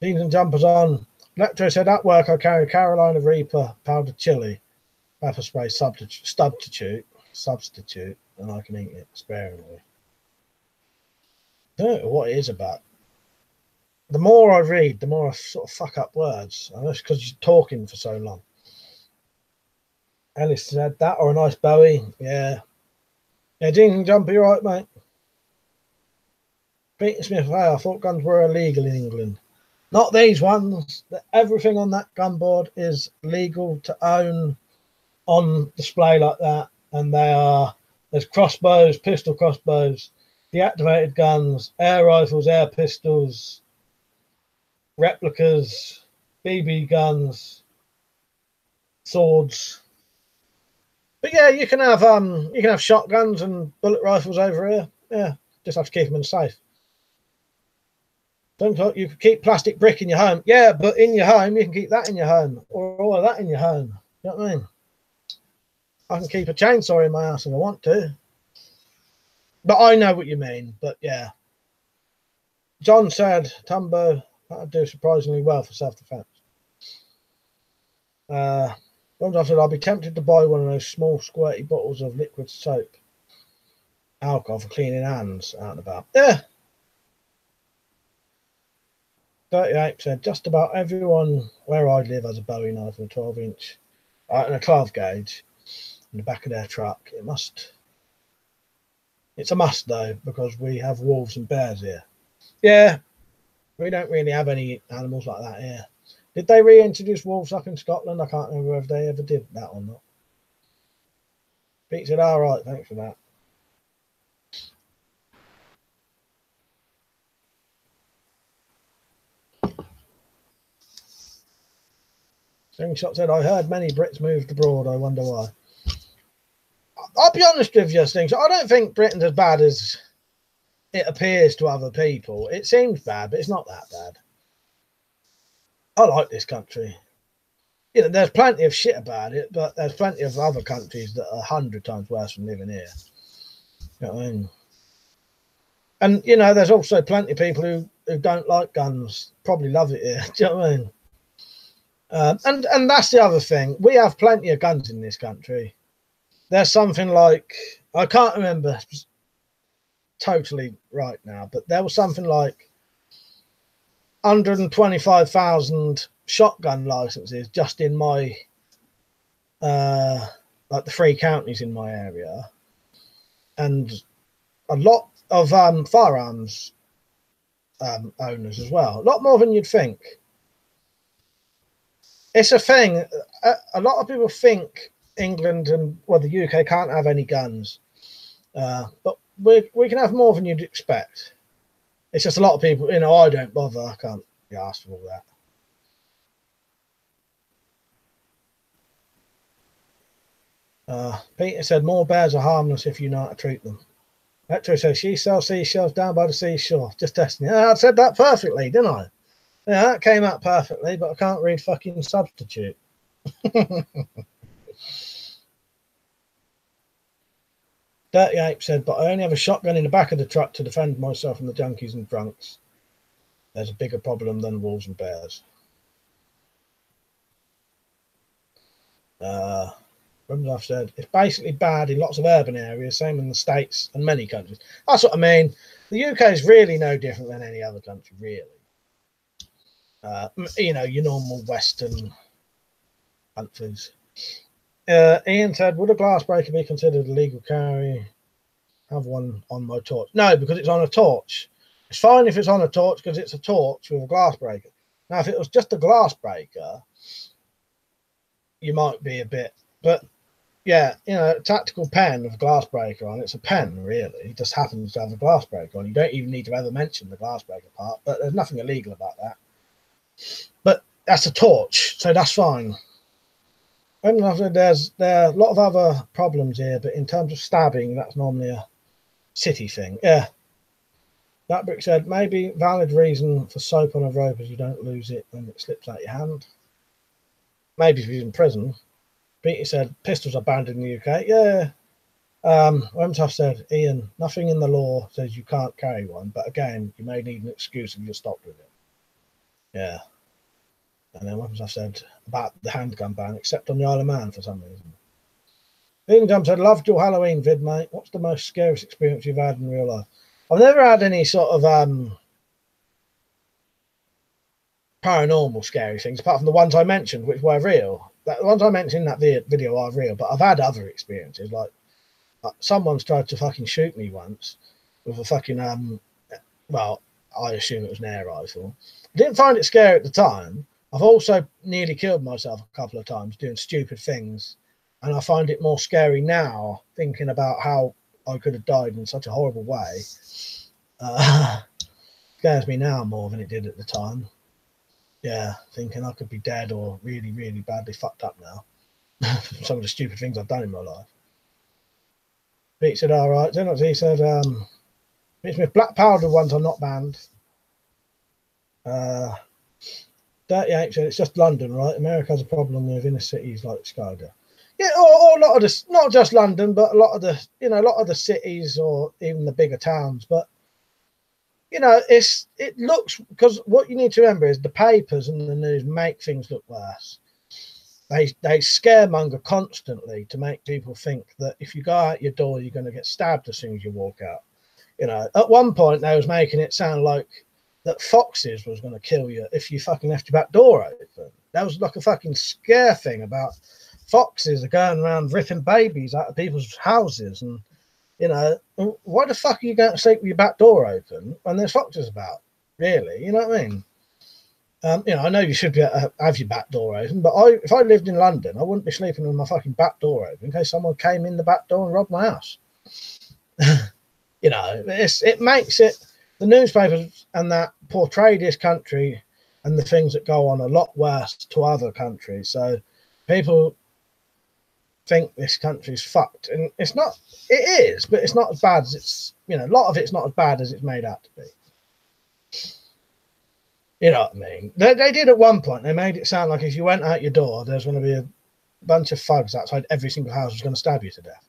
Jeans and jumpers on. Electro said at work I carry Carolina Reaper powdered chili, pepper spray substitute, and I can eat it sparingly. I don't know what it is about. The more I read, the more I sort of fuck up words. And that's because you're talking for so long. Alice said that, or a nice Bowie. Yeah. Yeah, jeans and jumper, you're right, mate. Peter Smith, hey, I thought guns were illegal in England. Not these ones. Everything on that gun board is legal to own on display like that. And there's crossbows, pistol crossbows, deactivated guns, air rifles, air pistols, replicas, BB guns, swords. But yeah, you can have shotguns and bullet rifles over here. Yeah, just have to keep them in the safe. Don't talk, you can keep plastic brick in your home. Yeah, but in your home, you can keep that in your home, or all of that in your home. You know what I mean? I can keep a chainsaw in my house if I want to. But I know what you mean. But yeah. John said, Tumbo, that'd do surprisingly well for self-defense. I said, I'll be tempted to buy one of those small squirty bottles of liquid soap. Alcohol for cleaning hands out and about. Yeah. 38 said, just about everyone where I live has a Bowie knife and a 12-inch and a 12 gauge in the back of their truck. It's a must though, because we have wolves and bears here. Yeah, we don't really have any animals like that here. Did they reintroduce wolves up in Scotland? I can't remember if they ever did that or not. Pete said, all right, thanks for that. Slingshot said, I heard many Brits moved abroad. I wonder why. I'll be honest with you, Slingshot. I don't think Britain's as bad as it appears to other people. It seems bad, but it's not that bad. I like this country. You know, there's plenty of shit about it, but there's plenty of other countries that are 100 times worse than living here. You know what I mean? And, you know, there's also plenty of people who don't like guns, probably love it here. Do you know what I mean? And that's the other thing. We have plenty of guns in this country. There's something like, I can't remember totally right now, but there was something like 125,000 shotgun licenses just in my, like the 3 counties in my area. And a lot of firearms owners as well. A lot more than you'd think. It's a thing. A lot of people think England and, well, the UK can't have any guns. But we can have more than you'd expect. It's just a lot of people, you know, I don't bother. I can't be asked for all that. Peter said, more bears are harmless if you know how to treat them. Electro says, she sells seashells down by the seashore. Just testing. Yeah, I said that perfectly, didn't I? Yeah, that came out perfectly, but I can't read fucking substitute. 38 said, but I only have a shotgun in the back of the truck to defend myself from the junkies and drunks. There's a bigger problem than wolves and bears. I've said, it's basically bad in lots of urban areas, same in the States and many countries. That's what I mean. The UK is really no different than any other country, really. You know, your normal Western countries. Ian said, would a glass breaker be considered a legal carry? Have one on my torch. No, because it's on a torch. It's fine if it's on a torch because it's a torch with a glass breaker. Now, if it was just a glass breaker, you might be a bit, but yeah, you know, a tactical pen with a glass breaker on, it's a pen, really. It just happens to have a glass breaker on. You don't even need to ever mention the glass breaker part, but there's nothing illegal about that. But that's a torch, so that's fine. There are a lot of other problems here, but in terms of stabbing, that's normally a city thing. Yeah. That brick said, maybe valid reason for soap on a rope is you don't lose it when it slips out your hand. Maybe if he's in prison. Peter said, pistols are banned in the UK. Yeah. Wemtoff said, Ian, nothing in the law says you can't carry one, but again, you may need an excuse if you're stopped with it. Yeah. And then Wemtoff said about the handgun ban, except on the Isle of Man for some reason. Jump said, loved your Halloween vid, mate. What's the most scariest experience you've had in real life? I've never had any sort of paranormal scary things, apart from the ones I mentioned, which were real. The ones I mentioned in that video are real, but I've had other experiences, like someone's tried to fucking shoot me once with a fucking, well, I assume it was an air rifle. I didn't find it scary at the time. I've also nearly killed myself a couple of times doing stupid things, and I find it more scary now, thinking about how I could have died in such a horrible way. Scares me now more than it did at the time. Yeah, thinking I could be dead or really, really badly fucked up now. Some of the stupid things I've done in my life. Pete said, all right. He said, with black powder ones are not banned. 38 said, it's just London, right? America has a problem with inner cities like Chicago. Yeah, or a lot of this, not just London, but a lot of the, you know, a lot of the cities or even the bigger towns. But, you know, it looks, because what you need to remember is the papers and the news make things look worse. They scaremonger constantly to make people think that if you go out your door, you're going to get stabbed as soon as you walk out. You know, at one point they was making it sound like that foxes was going to kill you if you fucking left your back door open. That was like a fucking scare thing about foxes are going around ripping babies out of people's houses. And, you know, why the fuck are you going to sleep with your back door open when there's foxes about? Really? You know what I mean? You know, I know you should be able to have your back door open, but if I lived in London, I wouldn't be sleeping with my fucking back door open in case someone came in the back door and robbed my house. You know, it makes it, the newspapers and that portray this country and the things that go on a lot worse to other countries. So people think this country's fucked, and it's not. It is, but it's not as bad as it's. You know, a lot of it's not as bad as it's made out to be. You know what I mean? They did at one point. They made it sound like if you went out your door, there's going to be a bunch of thugs outside every single house who's going to stab you to death.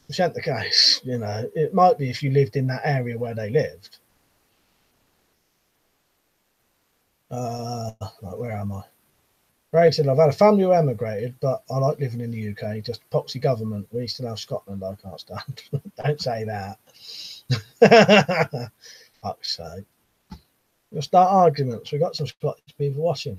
Which ain't the case. You know, it might be if you lived in that area where they lived. Right, where am I? Ray said, I've had a family who emigrated, but I like living in the UK. Just poxy government. We still have Scotland, I can't stand. Don't say that. Fuck's sake. We'll start arguments. We've got some Scottish people watching.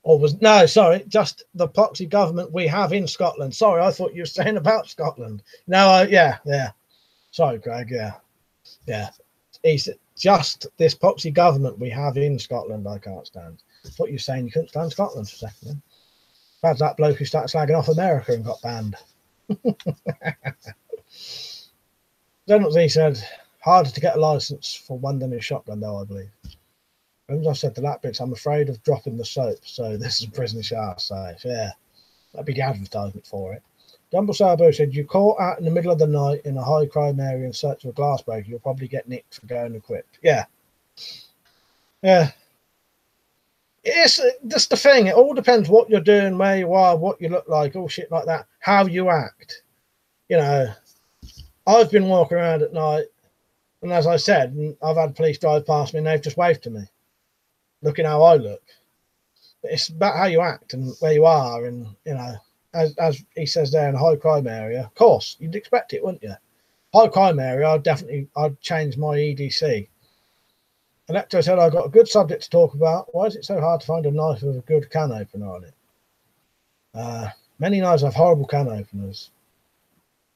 Or no, sorry, just the poxy government we have in Scotland. Sorry, I thought you were saying about Scotland. No, yeah. Sorry, Greg, yeah. He's just this poxy government we have in Scotland I can't stand. I thought you were saying you couldn't stand Scotland for a second. Then. That's that bloke who started slagging off America and got banned. Then he said, harder to get a license for one than a shotgun, though, I believe. As I said to that bitch, I'm afraid of dropping the soap, so this is prison shower safe. Yeah, that'd be the advertisement for it. Dumble Sabo said, you caught out in the middle of the night in a high crime area in search of a glass breaker, you'll probably get nicked for going equipped. Yeah. It's just the thing. It all depends what you're doing, where you are, what you look like, all shit like that, how you act. You know, I've been walking around at night, and as I said, I've had police drive past me and they've just waved to me, looking how I look. But it's about how you act and where you are, and, you know, as he says there, in a high crime area, of course, you'd expect it, wouldn't you? High crime area, I'd change my EDC. Electro said, I've got a good subject to talk about. Why is it so hard to find a knife with a good can opener on it? Many knives have horrible can openers.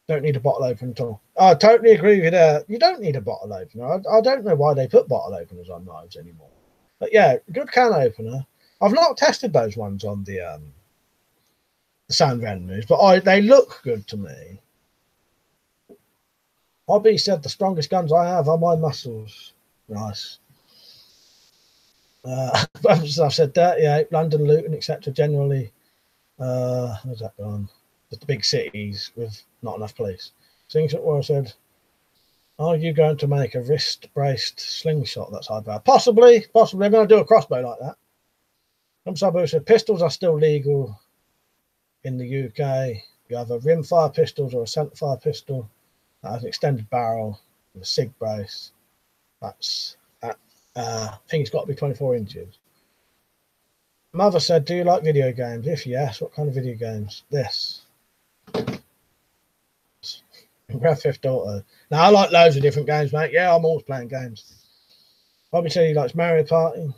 Don't need a bottle opener at all. I totally agree with you there. You don't need a bottle opener. I don't know why they put bottle openers on knives anymore. But yeah, good can opener. I've not tested those ones on the San Venomous, but they look good to me. Hobby said the strongest guns I have are my muscles. Nice. As I've said, 38, London, Luton, etc. Generally, where's that gone? Just the big cities with not enough police. Slingshot said, are you going to make a wrist-braced slingshot that's hardware? Possibly. I'm going to do a crossbow like that. Sabu said, pistols are still legal in the UK. You have a rimfire pistols or a centerfire pistol that has an extended barrel with a SIG brace. That's I think it's got to be 24 inches. Mother said, do you like video games? If yes, what kind of video games? This. Grand Theft Auto. Now, I like loads of different games, mate. Yeah, I'm always playing games. Bobby said he likes Mario Party.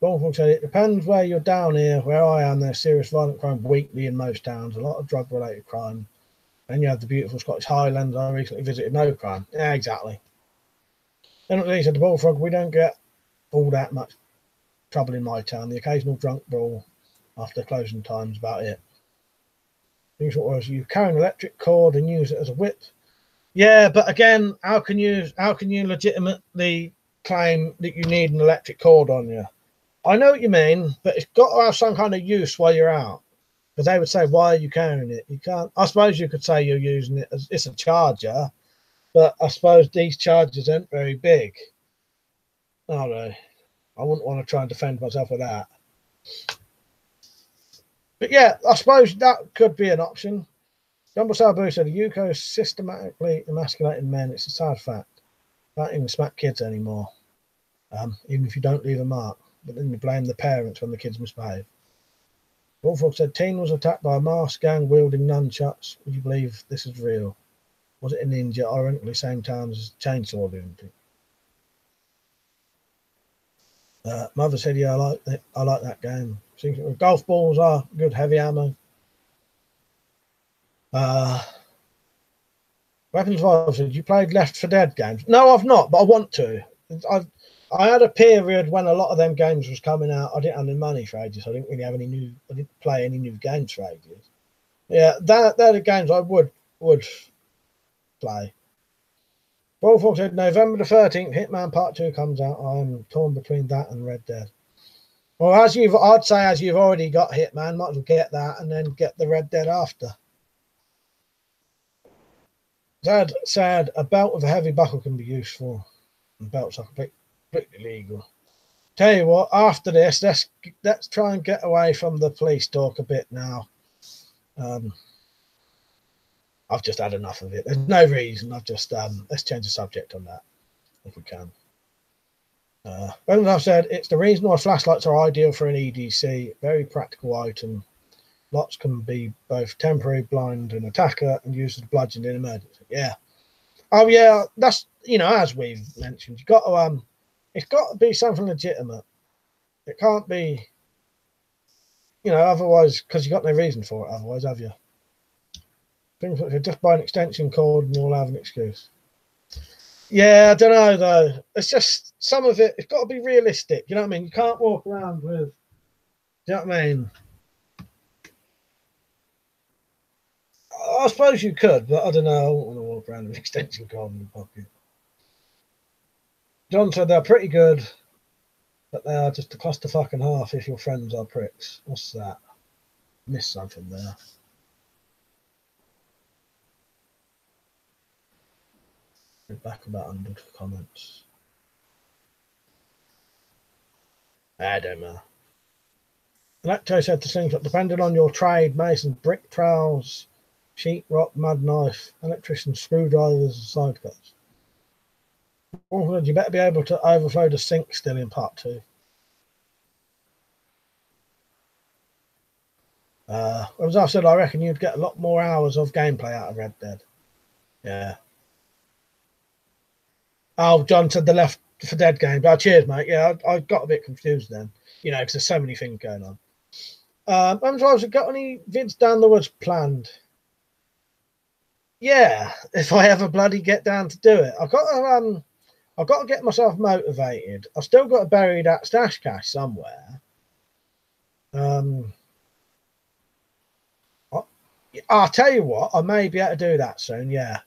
Bonfog said, it depends where you're down here. Where I am, there's serious violent crime weekly in most towns. A lot of drug-related crime. And you have the beautiful Scottish Highlands. I recently visited, no crime. Yeah, exactly. Then he said, the Bullfrog, we don't get all that much trouble in my town. The occasional drunk brawl after closing time's about it. Things what was you carry an electric cord and use it as a whip. Yeah, but again, how can you legitimately claim that you need an electric cord on you? I know what you mean, but it's got to have some kind of use while you're out. Because they would say, why are you carrying it? You can't. I suppose you could say you're using it as it's a charger, but I suppose these chargers aren't very big. Are they? I wouldn't want to try and defend myself with that. But yeah, I suppose that could be an option. Jumbo Sabu said, the U.K is systematically emasculating men. It's a sad fact. Can't even smack kids anymore. Even if you don't leave a mark. But then you blame the parents when the kids misbehave. Bullfrog said, teen was attacked by a masked gang wielding nunchucks. Would you believe this is real? Was it a ninja, ironically same time as chainsaw lunatic? Mother said, yeah, I like that game. Golf balls are good heavy ammo. Weapons Vive said, you played Left 4 Dead games? No, I've not, but I want to. I had a period when a lot of them games was coming out. I didn't have any money for ages. I didn't really have I didn't play any new games for ages. Yeah, they're the games I would play. Bullfrog said, November the 13th, Hitman Part 2 comes out. I'm torn between that and Red Dead. Well, I'd say as you've already got Hitman, might as well get that and then get the Red Dead after. Dad said, a belt with a heavy buckle can be useful. And belts are completely legal. Tell you what, after this, let's try and get away from the police talk a bit now. I've just had enough of it. There's no reason. I've just let's change the subject on that if we can. When I've said it's the reason why flashlights are ideal for an EDC, very practical item. Lots can be both temporary, blind, and attacker, and used as bludgeon in emergency. Yeah. Oh yeah, that's, you know, as we've mentioned, you got to it's got to be something legitimate. It can't be, you know, otherwise, because you got no reason for it. Otherwise, have you? Things like just buy an extension cord and you'll have an excuse. Yeah, I don't know though. It's just some of it. It's got to be realistic. You know what I mean? You can't walk around with. Do you know what I mean? I suppose you could, but I don't know. I don't want to walk around with an extension cord in the pocket. John said they're pretty good, but they are just a clusterfuck and half if your friends are pricks. What's that? Missed something there. Back about 100 comments. I don't know. Electro said to Slingshot, depending on your trade, mason, brick trowels, sheet rock, mud knife, electrician, screwdrivers, and side cuts. You better be able to overflow the sink still in part 2. As I said, I reckon you'd get a lot more hours of gameplay out of Red Dead. Yeah. Oh, John said the Left 4 Dead game. Oh, cheers, mate. Yeah, I got a bit confused then, you know, because there's so many things going on. Have got any vids down the woods planned? Yeah, if I ever bloody get down to do it. I've got to get myself motivated. I've still got to bury that stash cash somewhere. I'll tell you what, I may be able to do that soon, yeah.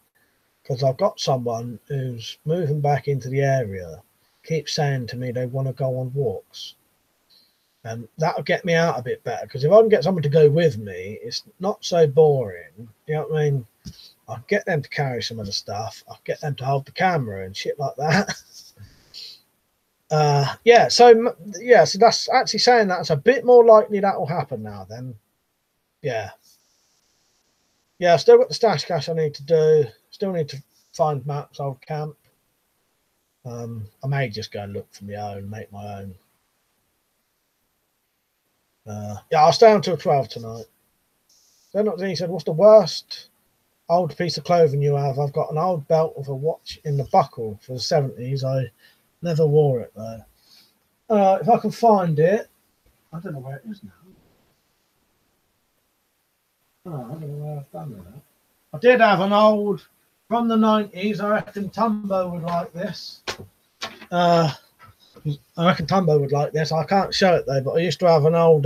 Because I've got someone who's moving back into the area, keeps saying to me they want to go on walks. And that'll get me out a bit better. Because if I can get someone to go with me, it's not so boring. You know what I mean? I'll get them to carry some of the stuff. I'll get them to hold the camera and shit like that. So that's actually saying that's a bit more likely that will happen now then. Yeah. Yeah, I've still got the stash cash I need to do. Still need to find Matt's old camp. I may just go and look for my own, make my own. Yeah, I'll stay until 12 tonight. Then he said, what's the worst old piece of clothing you have? I've got an old belt with a watch in the buckle for the 70s. I never wore it though. If I can find it, I don't know where it is now. Oh, I don't know where I've done that. I did have an old from the 90s. I reckon Tumbo would like this. I reckon Tumbo would like this. I can't show it though, but I used to have an old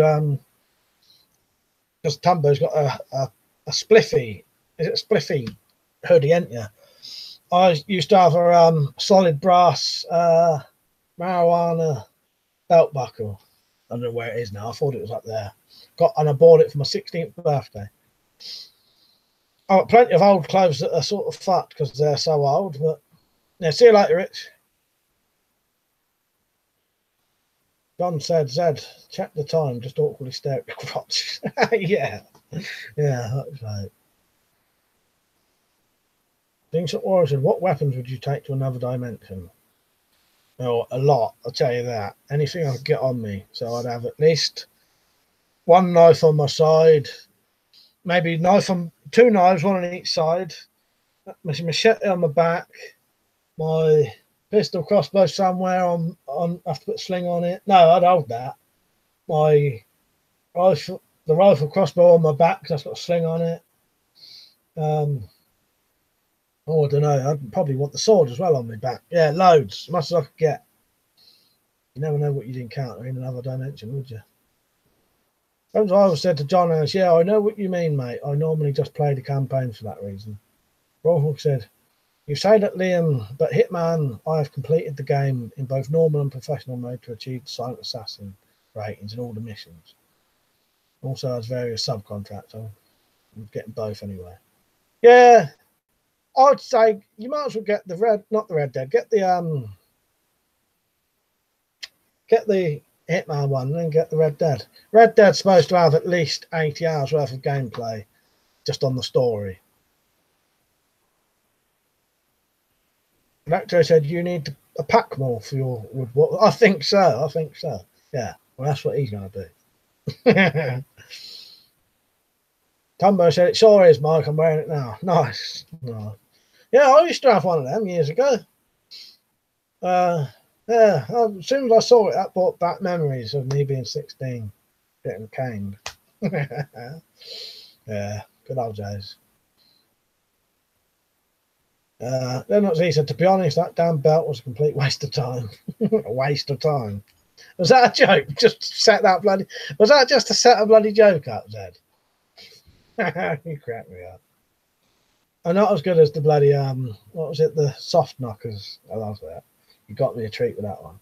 because Tumbo's got a spliffy. Is it a spliffy hoodie, ain't you? I used to have a solid brass marijuana belt buckle. I don't know where it is now. I thought it was up there. And I bought it for my 16th birthday. I've got plenty of old clothes that are sort of fucked because they're so old. But yeah, see you later, Rich. John said, Zed, check the time. Just awkwardly stare at your crotch. Yeah, that's right. Things at Origin. What weapons would you take to another dimension? Well, a lot. I'll tell you that. Anything I could get on me. So I'd have at least one knife on my side, maybe two knives, one on each side, my machete on my back, my pistol crossbow somewhere on I have to put a sling on it. No, I'd hold that. My rifle, the rifle crossbow on my back because I've got a sling on it. Oh, I don't know. I'd probably want the sword as well on my back. Yeah, loads, as much as I could get. You never know what you'd encounter in another dimension, would you? As I said to John House, yeah, I know what you mean, mate. I normally just play the campaigns for that reason. Rolfhook said, you say that, Liam, but Hitman, I have completed the game in both normal and professional mode to achieve the Silent Assassin ratings in all the missions. Also has various subcontracts. I'm getting both anyway. Yeah, I'd say you might as well get the not the Red Dead, get the Hitman one and then get the Red Dead. Red Dead's supposed to have at least 80 hours worth of gameplay just on the story. Electro said you need a pack more for your wood. I think so. Yeah, well, that's what he's going to do. Tumbo said, it sure is, Mike. I'm wearing it now. Nice. No. Yeah, I used to have one of them years ago. Yeah, as soon as I saw it, that brought back memories of me being 16, getting caned. Yeah, good old days. Then he said, to be honest, that damn belt was a complete waste of time. A waste of time. Was that a joke? Was that just to set a bloody joke up, Zed? You cracked me up. And not as good as the bloody, what was it, the soft knockers. I love that. You got me a treat with that one.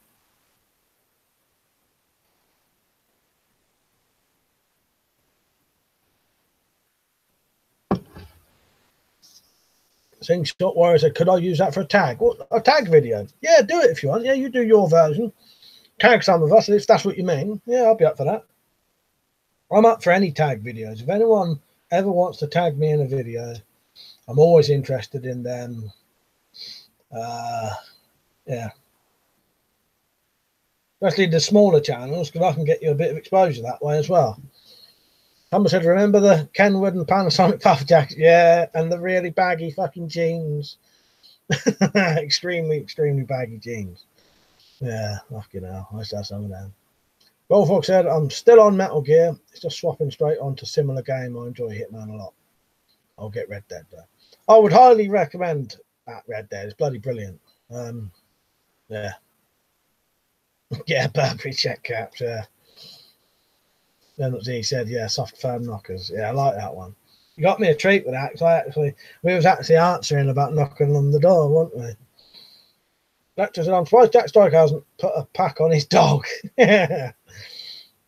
Sing Shot Warrior said, could I use that for a tag? What, a tag video? Yeah, do it if you want. Yeah, you do your version. Tag some of us if that's what you mean. Yeah, I'll be up for that. I'm up for any tag videos. If anyone ever wants to tag me in a video, I'm always interested in them. Yeah. Especially the smaller channels, because I can get you a bit of exposure that way as well. Someone said, remember the Kenwood and Panasonic puffer jackets? Yeah, and the really baggy fucking jeans. Extremely baggy jeans. Yeah, fucking hell. I used to have some of them. Goldfox said, I'm still on Metal Gear. It's just swapping straight on to similar game. I enjoy Hitman a lot. I'll get Red Dead though. I would highly recommend that Red Dead. It's bloody brilliant. Yeah. Yeah, Burberry check caps, yeah. Then he said, yeah, soft firm knockers. Yeah, I like that one. You got me a treat with that, because we was actually answering about knocking on the door, weren't we? Lecter said, I'm surprised Jack Stoico hasn't put a pack on his dog. Yeah.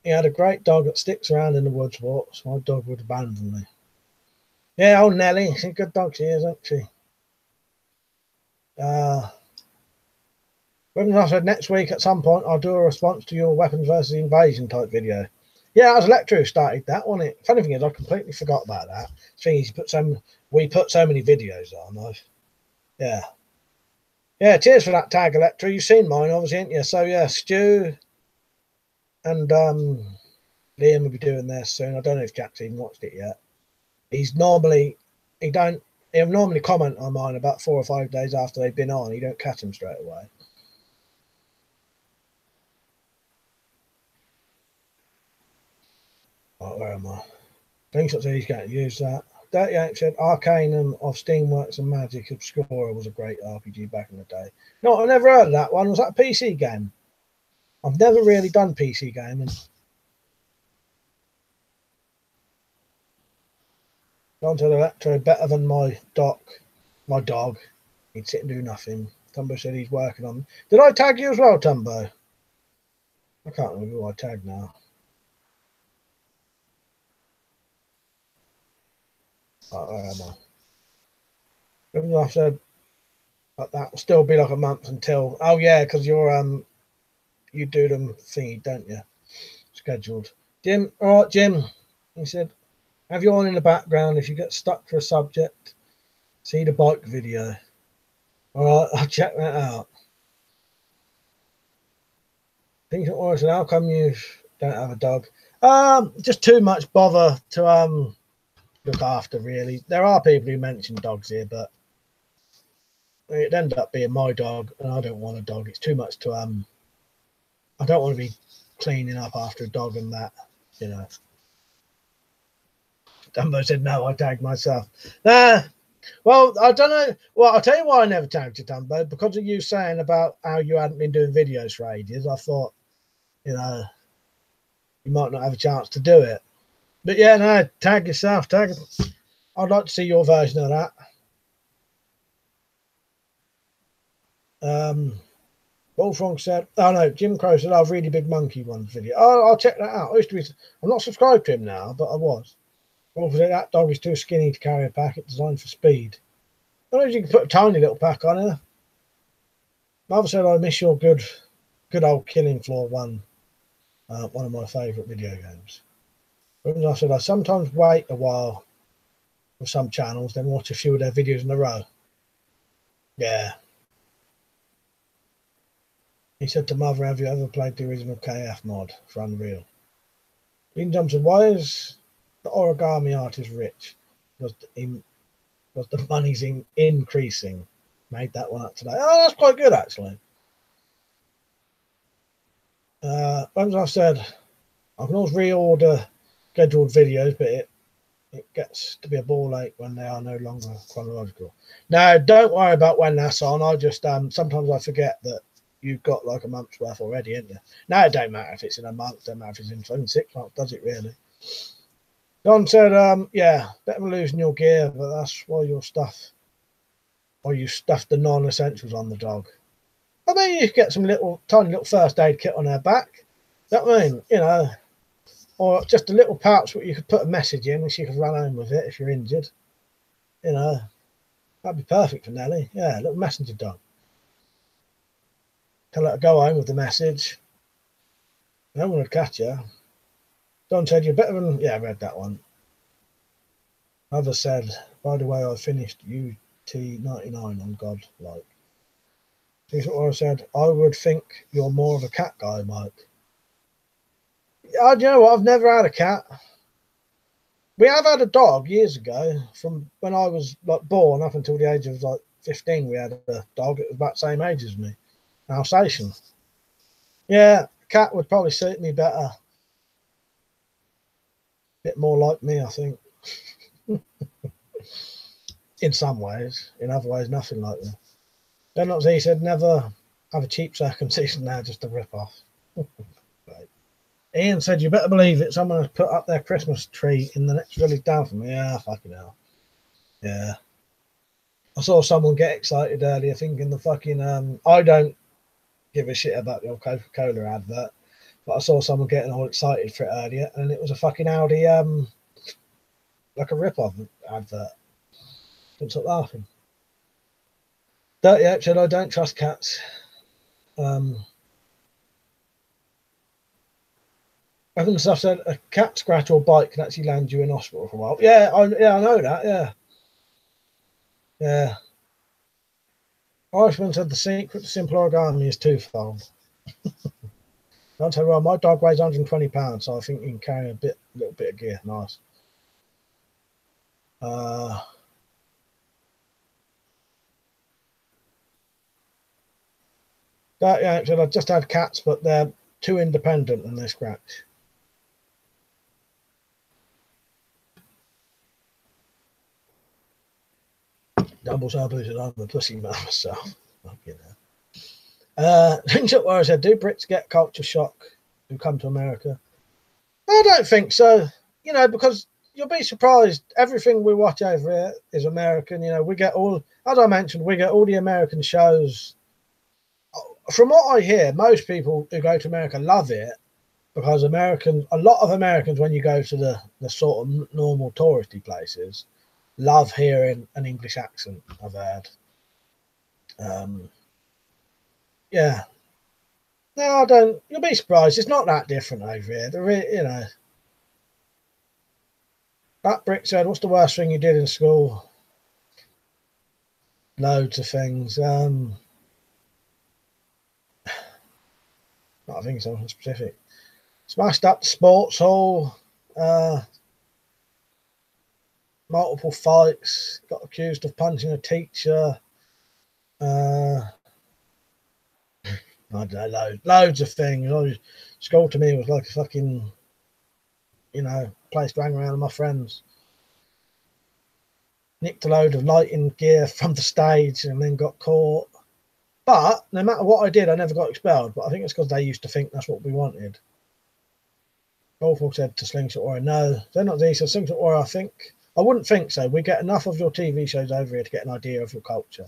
He had a great dog that sticks around in the woods, so my dog would abandon me. Yeah, old Nelly. She's a good dog, she is, isn't she? When I said next week at some point, I'll do a response to your weapons versus invasion type video. Yeah, it was Electro who started that, wasn't it? Funny thing is, I completely forgot about that. We put so many videos on. Yeah, cheers for that tag, Electro. You've seen mine, obviously, haven't you? So yeah, Stu and Liam will be doing theirs soon. I don't know if Jack's even watched it yet. He'll normally comment on mine about 4 or 5 days after they've been on. He don't catch them straight away. Oh, where am I? Thinks that he's going to use that. Dirty Ape said Arcanum of Steamworks and Magic Obscura was a great RPG back in the day. No, I never heard of that one. Was that a PC game? I've never really done PC gaming. Gone to the Electro better than my dog. He'd sit and do nothing. Tumbo said he's working on. Did I tag you as well, Tumbo? I can't remember who I tagged now. Where am I? I said that will still be like a month until. Oh yeah, because you're you do them thingy, don't you? Scheduled. Jim, all right, Jim. He said, have you on in the background if you get stuck for a subject? See the bike video. All right, I'll check that out. Things that worse. How come you don't have a dog? Just too much bother to look after, really. There are people who mention dogs here, but it ended up being my dog, and I don't want a dog. It's too much to I don't want to be cleaning up after a dog and that, you know. Dumbo said no, I tagged myself. Nah, well, I don't know. Well, I'll tell you why I never tagged you, Dumbo, because of you saying about how you hadn't been doing videos for ages. I thought, you know, you might not have a chance to do it. But yeah, no, tag yourself, tag. I'd like to see your version of that. Wolfrong said, oh no, Jim Crow said, I've really big monkey one video. Oh, I'll check that out. I used to be, I'm not subscribed to him now, but I was. Wolf said, that dog is too skinny to carry a packet designed for speed. I don't know if you can put a tiny little pack on her. Mother said, I miss your good old Killing Floor one of my favourite video games. I said, I sometimes wait a while for some channels, then watch a few of their videos in a row. Yeah. He said to Mother, have you ever played the original KF mod for Unreal? Dean Johnson, why is the origami artist rich? Was the money's increasing? Made that one up today. Oh, that's quite good, actually. As I said, I can always reorder scheduled videos, but it gets to be a ball ache when they are no longer chronological. Now, don't worry about when that's on. I just sometimes I forget that you've got like a month's worth already, haven't you? Now it don't matter if it's in a month, don't matter if it's in 6 months, does it really? John said, yeah, better than losing your gear, but that's why you stuffed the non-essentials on the dog. I mean, you could get some tiny little first aid kit on her back. You know what I mean? You know, or just a little pouch where you could put a message in and she could run home with it if you're injured. You know, that'd be perfect for Nelly. Yeah, a little messenger dog. Tell her to go home with the message. No one would catch her. Don said, you're better than... Yeah, I read that one. Others said, by the way, I finished UT99 on Godlike. Here's what I said. I would think you're more of a cat guy, Mike. Yeah, you know what? I've never had a cat. We have had a dog years ago. From when I was like born up until the age of like 15, we had a dog. It was about the same age as me. Alsatian. Yeah, cat would probably suit me better. A bit more like me, I think. In some ways. In other ways, nothing like that. Then he said, never have a cheap circumcision now, just a rip-off. Right. Ian said, you better believe it. Someone has put up their Christmas tree in the next village down from me. Yeah, fucking hell. Yeah. I saw someone get excited earlier thinking the fucking... I don't give a shit about the old Coca-Cola advert, but I saw someone getting all excited for it earlier, and it was a fucking Audi, like a rip-off advert. Couldn't stop laughing. Dirty Ape said, I don't trust cats. I think stuff said a cat scratch or bite can actually land you in hospital for a while. Yeah, I know that. Yeah, yeah. Irishman said the secret to simple origami is twofold. Don't say, well, my dog weighs 120 pounds, so I think he can carry a little bit of gear. Nice. Yeah, said I just had cats, but they're too independent and they scratch. Double Sabu said I'm a pussy man myself. You know. Where I said, do Brits get culture shock who come to America? I don't think so. You know, because you'll be surprised. Everything we watch over here is American. You know, we get all, as I mentioned, we get all the American shows. From what I hear, most people who go to America love it because a lot of Americans, when you go to the sort of normal touristy places, love hearing an English accent, I've heard. Yeah. No, I don't. You'll be surprised. It's not that different over here. You know. That Brick said, what's the worst thing you did in school? Loads of things. I think something specific. Smashed up the sports hall. Multiple fights. Got accused of punching a teacher. I don't know, loads of things. School to me was like a fucking, place to hang around with my friends. Nicked a load of lighting gear from the stage and then got caught. But no matter what I did, I never got expelled. But I think it's because they used to think that's what we wanted. Golfwalk said to Slingshot Warrior, no, they're not these. So Slingshot Warrior, I wouldn't think so. We get enough of your TV shows over here to get an idea of your culture.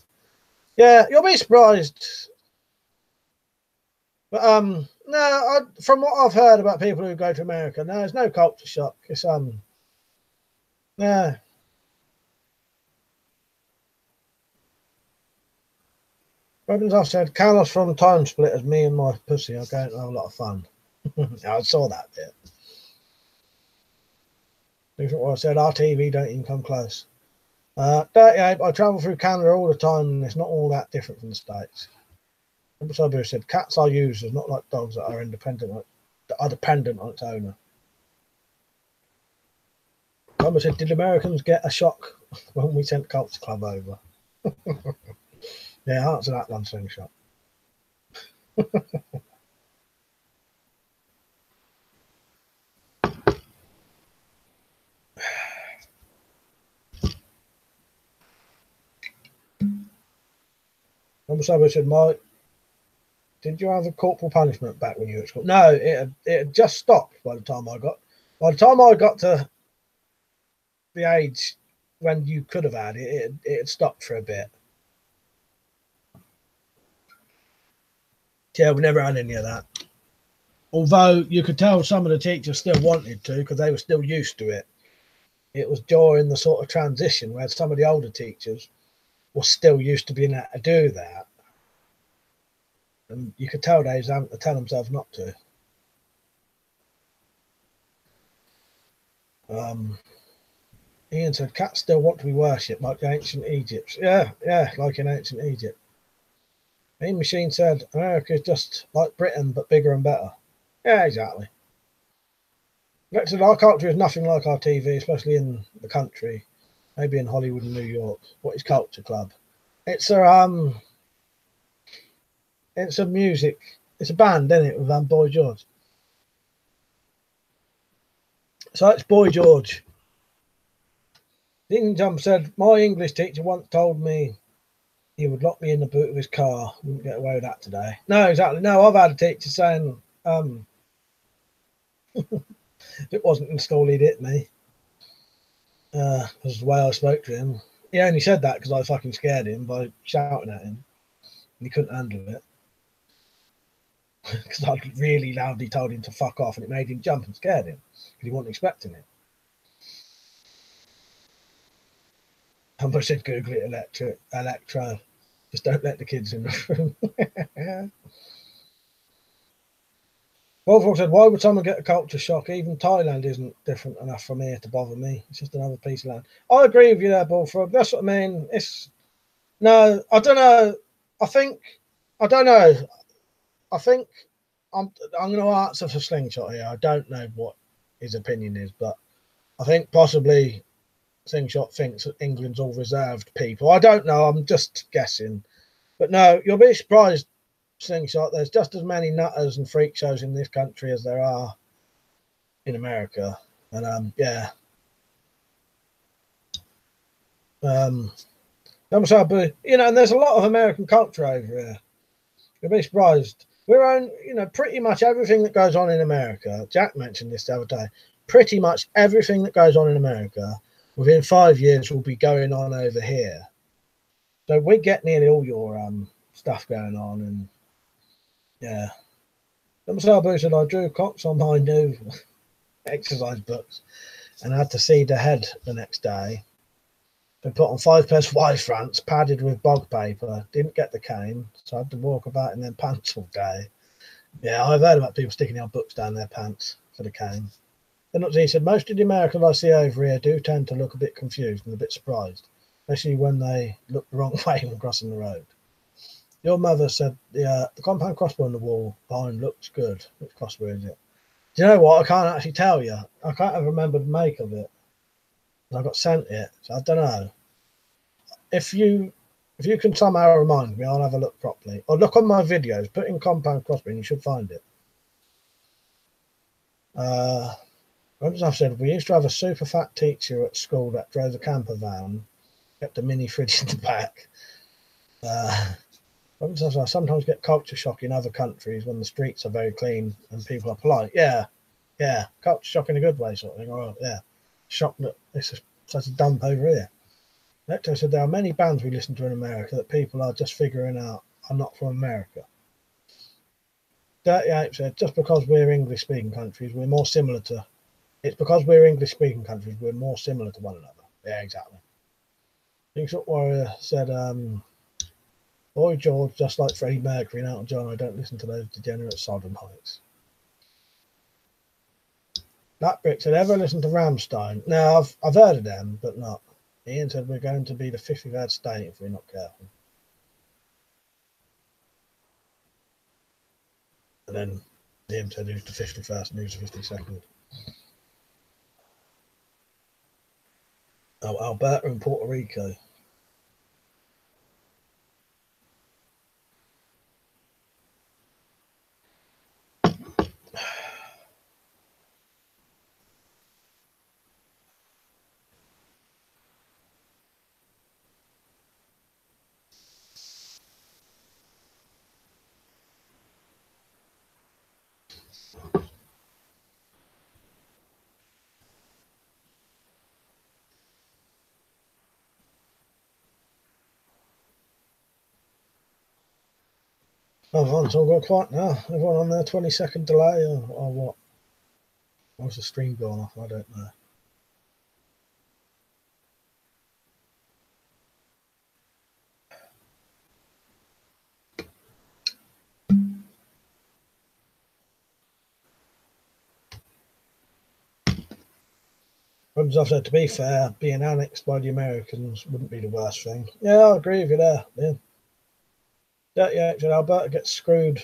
Yeah, you'll be surprised. But no, from what I've heard about people who go to America, no, there's no culture shock. It's yeah. Robin's off said, Carlos from Time Splitters, me and my pussy are going to have a lot of fun. I saw that bit. What I said, our TV don't even come close. Dirty Ape, I travel through Canada all the time and it's not all that different from the States. Sabu said, cats are users, not like dogs that are independent, that are dependent on its owner. Robin said, did Americans get a shock when we sent Culture Club over? Yeah, answer that one, Slingshot. Robin Sabu said, Mike, did you have a corporal punishment back when you were at school? No, it had just stopped by the time I got to the age when you could have had it. It had stopped for a bit. Yeah, we never had any of that. Although you could tell some of the teachers still wanted to because they were still used to it. It was during the sort of transition where some of the older teachers were still used to being able to do that. And you could tell they was having to tell themselves not to. Ian said, cats still want to be worshipped like the ancient Egypt. Yeah, like in ancient Egypt. Mean Machine said, America is just like Britain, but bigger and better. Yeah, exactly. Lex said, our culture is nothing like our TV, especially in the country. Maybe in Hollywood and New York. What is Culture Club? It's a music. It's a band, isn't it, with Boy George? So it's Boy George. Ding Jump said, my English teacher once told me he would lock me in the boot of his car. Wouldn't get away with that today. No, exactly. No, I've had a teacher saying, if it wasn't in school, he'd hit me. Was the way I spoke to him. He only said that because I fucking scared him by shouting at him. And he couldn't handle it. Because I really loudly told him to fuck off and it made him jump and scared him. Because he wasn't expecting it. I said, Google it, electro. Just don't let the kids in the room. Wolfhawk said, why would someone get a culture shock? Even Thailand isn't different enough from here to bother me. It's just another piece of land. I agree with you there, Bullfrog. That's what I mean. No, I don't know. I don't know. I think I'm going to answer for Slingshot here. I don't know what his opinion is, but I think possibly Slingshot thinks that England's all reserved people. I don't know. I'm just guessing. But no, you'll be surprised, Slingshot. There's just as many nutters and freak shows in this country as there are in America. And yeah. And there's a lot of American culture over here. You'll be surprised. We're on, pretty much everything that goes on in America. Jack mentioned this the other day. Pretty much everything that goes on in America within 5 years will be going on over here. So we get nearly all your stuff going on, and yeah. Sabu said, I drew cocks on my new exercise books and had to see the head the next day. Been put on 5 pairs of Y fronts, padded with bog paper. Didn't get the cane, so I had to walk about in their pants all day. Yeah, I've heard about people sticking their books down their pants for the cane. Then he said, most of the Americans I see over here do tend to look a bit confused and a bit surprised, especially when they look the wrong way when crossing the road. Your mother said the compound crossbow on the wall behind looks good. Which crossbow is it? Do you know what? I can't actually tell you. I can't even remember the make of it. I got sent it, so I don't know. If you can somehow remind me, I'll have a look properly. Or look on my videos, put in compound crossbow and you should find it. As I've said, we used to have a super fat teacher at school that drove a camper van, kept a mini fridge in the back. I sometimes get culture shock in other countries when the streets are very clean and people are polite. Yeah, culture shock in a good way, sort of thing. Or yeah, shocked that it's such a dump over here. Lecter said there are many bands we listen to in America that people are just figuring out are not from America. Dirty Ape said just because we're English-speaking countries, we're more similar to. It's because we're English-speaking countries, we're more similar to one another. Yeah, exactly. Kingshot Warrior said, Boy George, just like Freddie Mercury and Elton John, I don't listen to those degenerate sodomites. Blackbrick said, ever listen to Rammstein? No, I've heard of them, but not. Ian said, we're going to be the 53rd state if we're not careful. And then Ian said, who's the 51st and who's the 52nd? Oh, Alberta and Puerto Rico. Oh, it's all got quiet now. Everyone on their 20-second delay or what? What's the stream going off? I don't know. As I've said, to be fair, being annexed by the Americans wouldn't be the worst thing. Yeah, I agree with you there. Yeah, Alberta gets screwed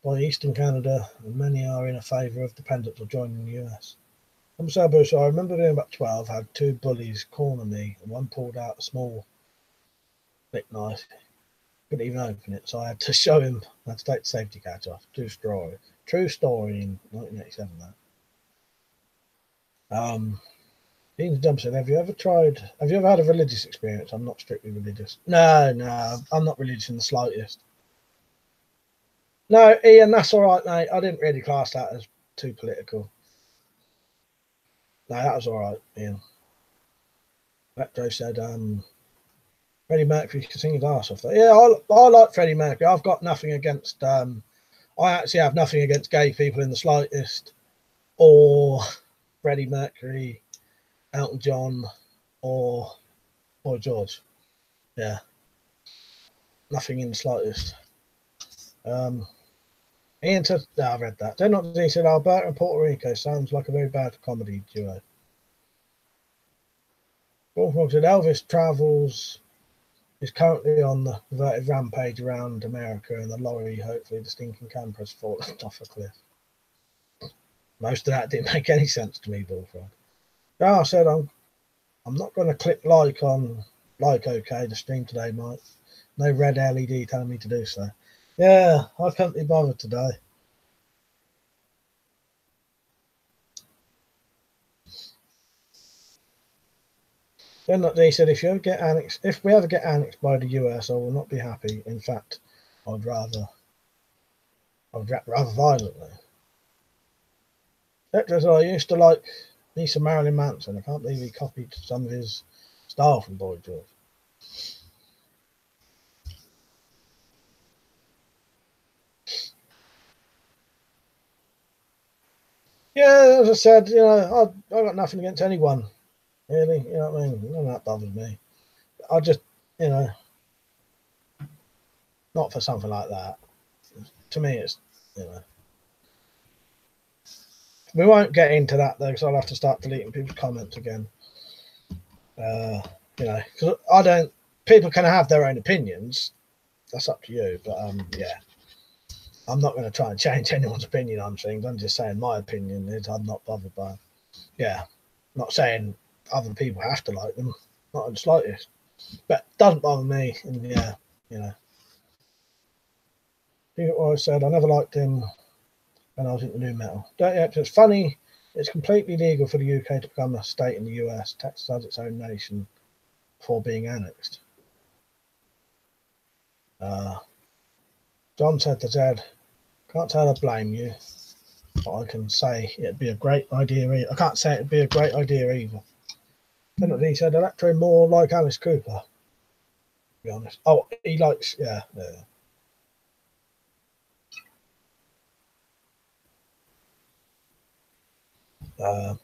by Eastern Canada, and many are in a favour of dependents or joining the US. I'm sorry, so I remember being about 12, had two bullies corner me, and one pulled out a small flick knife. Couldn't even open it, so I had to show him. I had to take the safety catch off. True story in 1987. That. Dean Dump said, have you ever had a religious experience? I'm not strictly religious. No, I'm not religious in the slightest. No, Ian, that's all right, mate. I didn't really class that as too political. No, that was all right, Ian. Electro said, Freddie Mercury can sing his arse off. Yeah, I like Freddie Mercury. I've got nothing against, I actually have nothing against gay people in the slightest, or Freddie Mercury, Elton John, or George. Yeah, nothing in the slightest. Ian said, I read that. He said, Alberta and Puerto Rico sounds like a very bad comedy duo. Wolfrog said, Elvis Travels is currently on the perverted rampage around America, and the lorry, hopefully the stinking camper has fallen off a cliff. Most of that didn't make any sense to me, Bullfrog. I said, I'm not going to click like on OK the stream today, Mike. No red LED telling me to do so. Yeah, I can't be bothered today. Then he said, if we ever get annexed by the US, I will not be happy. In fact, I'd rather violently. I used to like Lisa Marilyn Manson. I can't believe he copied some of his style from Boy George. Yeah, as I said, I got nothing against anyone, really. You know what I mean? None of that bothers me. I just, not for something like that. To me, it's, we won't get into that though, because I'll have to start deleting people's comments again. Because people can have their own opinions. That's up to you. But yeah. I'm not going to try and change anyone's opinion on things. I'm just saying my opinion is I'm not bothered by them. Yeah, not saying other people have to like them, not in the slightest. But it doesn't bother me. And yeah, you know. I think what I said, I never liked him when I was into new metal. It's funny. It's completely legal for the UK to become a state in the US. Texas has its own nation before being annexed. John said to Zed, can't tell I blame you, but I can say it'd be a great idea. I can't say it'd be a great idea either. Then he said, Electro more like Alice Cooper, to be honest. Oh, he likes, yeah. I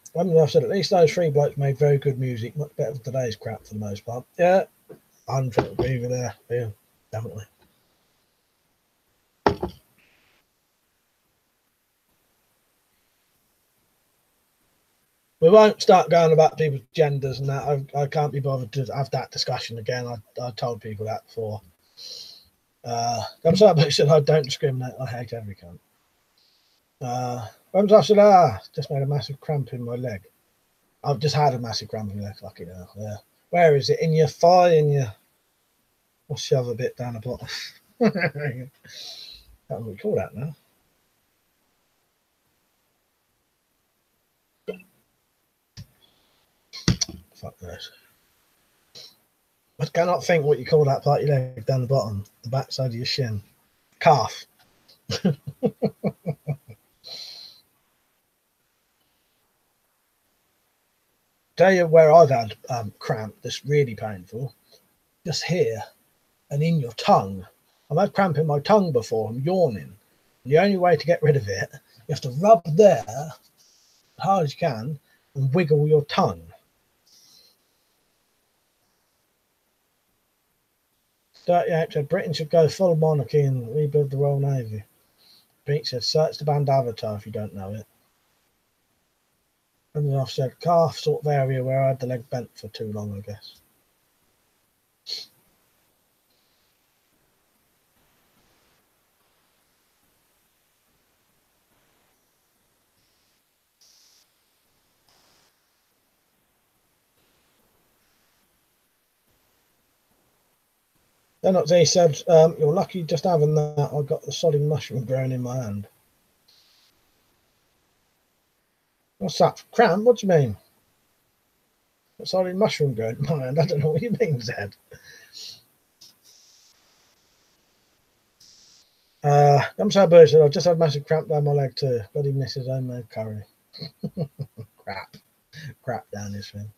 said, at least those three blokes made very good music, much better than today's crap for the most part. Yeah, 100% agree with there. Yeah, definitely. We won't start going about people's genders and that. I can't be bothered to have that discussion again. I told people that before. I'm sorry, but I said I don't discriminate. I hate every cunt. I said, just made a massive cramp in my leg. I've just had a massive cramp in my leg. Fucking hell, yeah. Where is it? In your thigh? In your... We'll shove a bit down the bottom. That's what we call that now. Fuck this. I cannot think what you call that part of your leg down the bottom. The backside of your shin. Calf. Tell you where I've had cramp that's really painful. Just here and in your tongue. I've had cramp in my tongue before. I'm yawning. And the only way to get rid of it, you have to rub there as hard as you can and wiggle your tongue. 𝐊𝐄𝐄𝐃 said Britain should go full monarchy and rebuild the Royal Navy. Pete said search the band Avatar if you don't know it. And then I've said calf sort of area where I had the leg bent for too long, I guess. Then they said, you're lucky just having that. I've got the solid mushroom growing in my hand. What's that? Cramp? What do you mean? A solid mushroom growing in my hand? I don't know what you mean, Zed. I'm so bullshit. I've just had massive cramp down my leg too. Bloody misses homemade curry. Crap down this thing.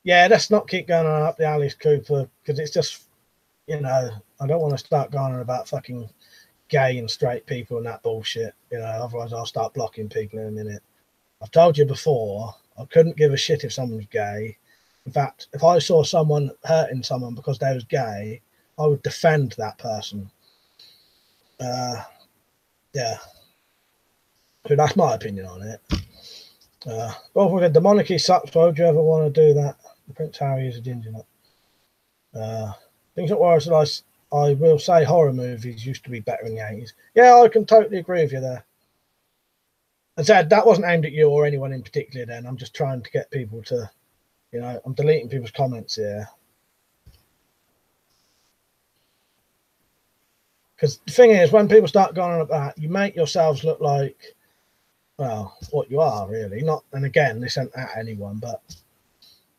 Yeah, let's not keep going on up the Alice Cooper because it's just, you know, I don't want to start going on about fucking gay and straight people and that bullshit. You know, otherwise I'll start blocking people in a minute. I've told you before, I couldn't give a shit if someone was gay. In fact, if I saw someone hurting someone because they was gay, I would defend that person. Yeah. So that's my opinion on it. Well, the monarchy sucks. Why would you ever want to do that? Prince Harry is a ginger nut. Things that worse, I will say horror movies used to be better in the 80s. Yeah, I can totally agree with you there. And Zed, that wasn't aimed at you or anyone in particular then. I'm just trying to get people to, you know, I'm deleting people's comments here. Because the thing is, when people start going on about that, you make yourselves look like, well, what you are really. Not, and again, this isn't at anyone, but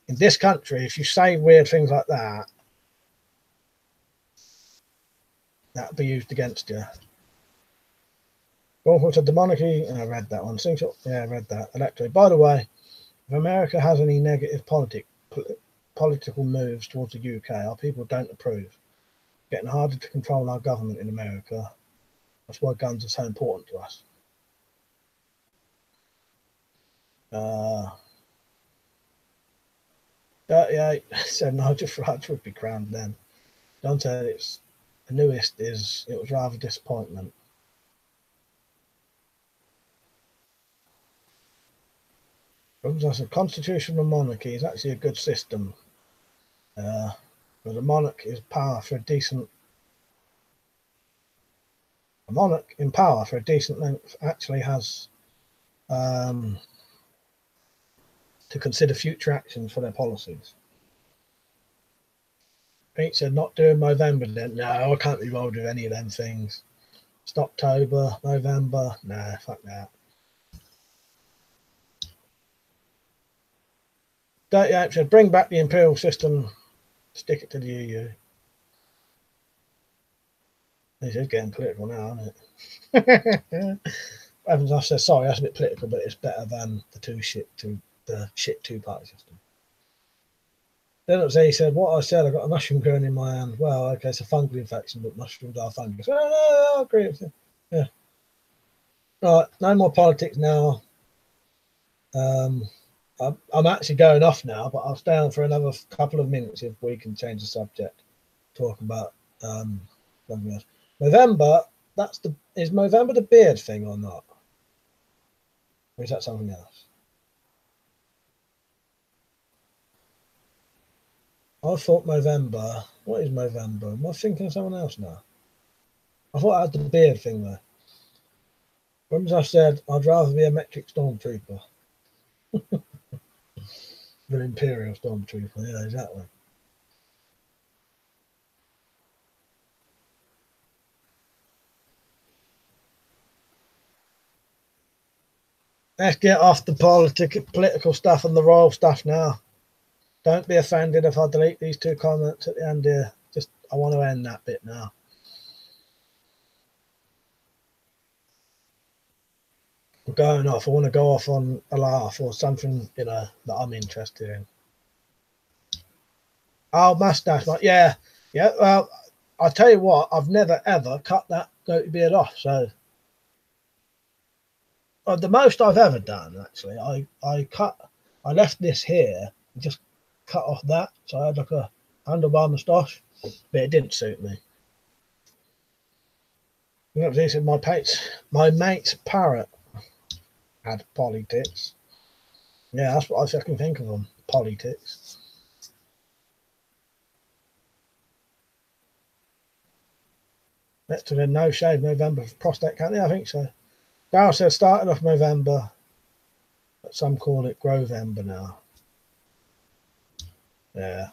in this country, if you say weird things like that, that'll be used against you. Well, said the monarchy, I read that one. Yeah, I read that. Electorate. By the way, if America has any negative political moves towards the UK, our people don't approve. Getting harder to control our government in America. That's why guns are so important to us. Yeah, said Nigel Farage would be crowned then. John said it's the newest is it was rather disappointment. As a constitutional monarchy is actually a good system. But a monarch is power for a decent. a monarch in power for a decent length actually has to consider future actions for their policies. Pete said, not doing November then. No, I can't be involved with any of them things. It's October, November. Nah, fuck that. 38 said, bring back the imperial system, stick it to the EU. This is getting political now, isn't it? Evans says, sorry, that's a bit political, but it's better than the shit two-party system. Then he said, what I said, I got a mushroom growing in my hand. Well, okay, it's a fungal infection, but mushrooms are fungus. Oh, no, I agree with you. Yeah. Right, no more politics now. I'm actually going off now, but I'll stay on for another couple of minutes if we can change the subject. Talk about something else. November, is November the beard thing or not? Or is that something else? I thought November. What is November? Am I thinking of someone else now? I thought I had the beard thing there. When I said I'd rather be a metric stormtrooper than imperial stormtrooper. Yeah, exactly. Let's get off the political stuff and the royal stuff now. Don't be offended if I delete these two comments at the end here. Just, I want to end that bit now. I'm going off. I want to go off on a laugh or something, you know, that I'm interested in. Oh, mustache, like, yeah. Well, I'll tell you what, I've never ever cut that goatee beard off. So, the most I've ever done, actually, I left this here and just cut off that, so I had like a handlebar moustache, but it didn't suit me. He said, my mate's parrot had politics. Yeah, that's what I fucking think of them, politics. Next to the no shave November for prostate cancer. Yeah, I think so. Darryl says started off November, but some call it Grovember now. Yeah.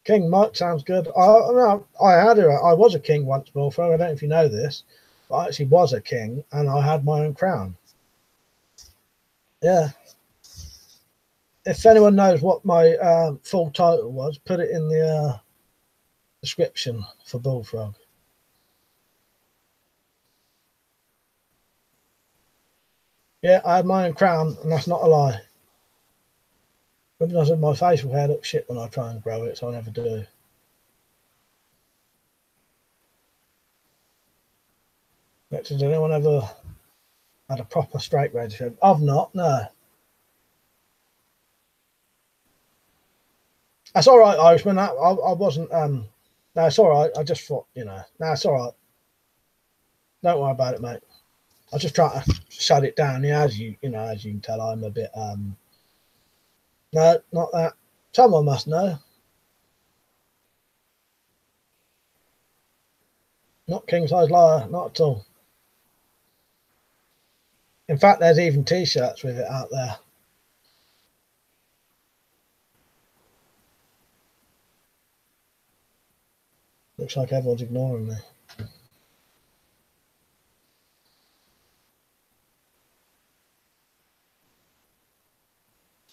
King Mike sounds good. I was a king once before. I don't know if you know this, but I actually was a king and I had my own crown. Yeah. If anyone knows what my full title was, put it in the description for Bullfrog. Yeah, I had my own crown, and that's not a lie. Because my facial hair looks shit when I try and grow it, so I never do. Has anyone ever had a proper straight razor shed? I've not, no. That's all right, Irishman. I wasn't. No, it's all right. I just thought, you know, no, it's all right. Don't worry about it, mate. I just try to shut it down. Yeah, as you can tell, I'm a bit. No, not that. Someone must know. Not king size liar, not at all. In fact, there's even T-shirts with it out there. Looks like everyone's ignoring me.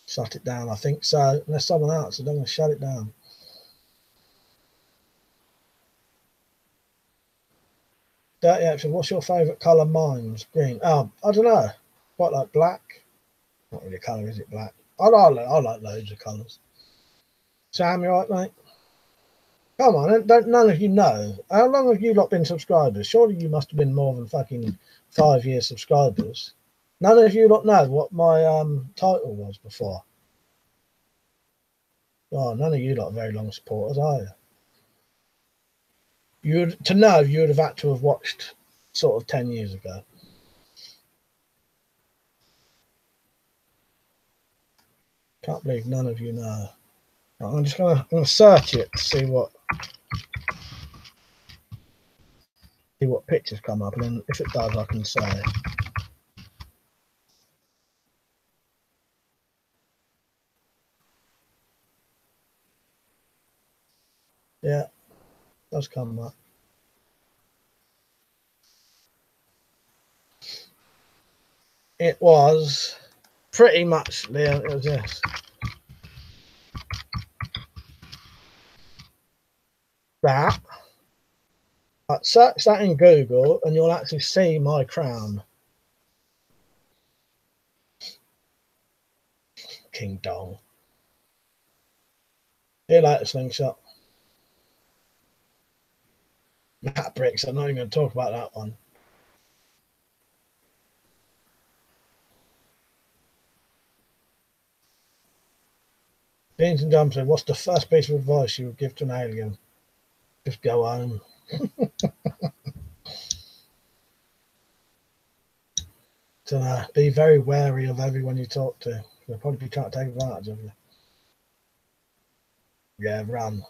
Shut it down, I think so. Unless someone else, I'm going to shut it down. Dirty Action, what's your favourite colour? Mine's green. I don't know. Quite like black. Not really a colour, is it, black? I like loads of colours. Sam, you alright, mate? Come on, none of you know. How long have you lot been subscribers? Surely you must have been more than fucking 5 years subscribers. None of you lot know what my title was before. Oh, none of you lot are very long supporters, are you? To know, you would have had to have watched sort of 10 years ago. Can't believe none of you know. I'm just gonna search it to see what pictures come up, and then if it does, I can say. Yeah, it does come up. It was pretty much, Liam, it was this. That. Search that in Google and you'll actually see my crown. King Dong. See you later, Slingshot. Matt Bricks, I'm not even going to talk about that one. Beans and Jump said, what's the first piece of advice you would give to an alien? Just go home. So be very wary of everyone you talk to. They'll probably be trying to take advantage of you. Yeah, run.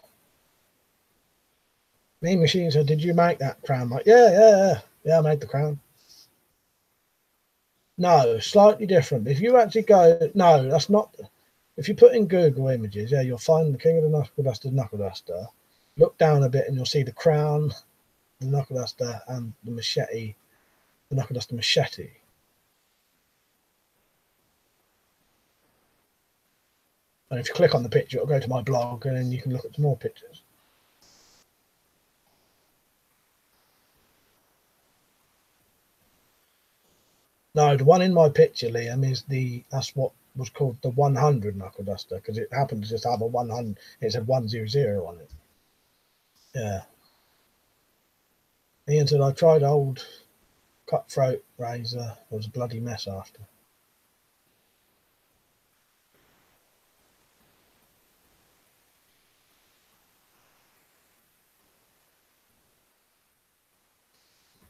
Mean Machine said, did you make that crown? Like, yeah, I made the crown. No, slightly different. If you actually go, no, that's not. If you put in Google images, yeah, you'll find the King of the Knuckle Duster. Look down a bit and you'll see the crown, the Knuckle Duster, and the machete, the Knuckle Duster machete. And if you click on the picture, it'll go to my blog, and then you can look at some more pictures. No, the one in my picture, Liam, is that's what was called the 100 Knuckle Duster, because it happened to just have a 100. It said 100 on it. Yeah. Ian said, I tried old cutthroat razor. It was a bloody mess after.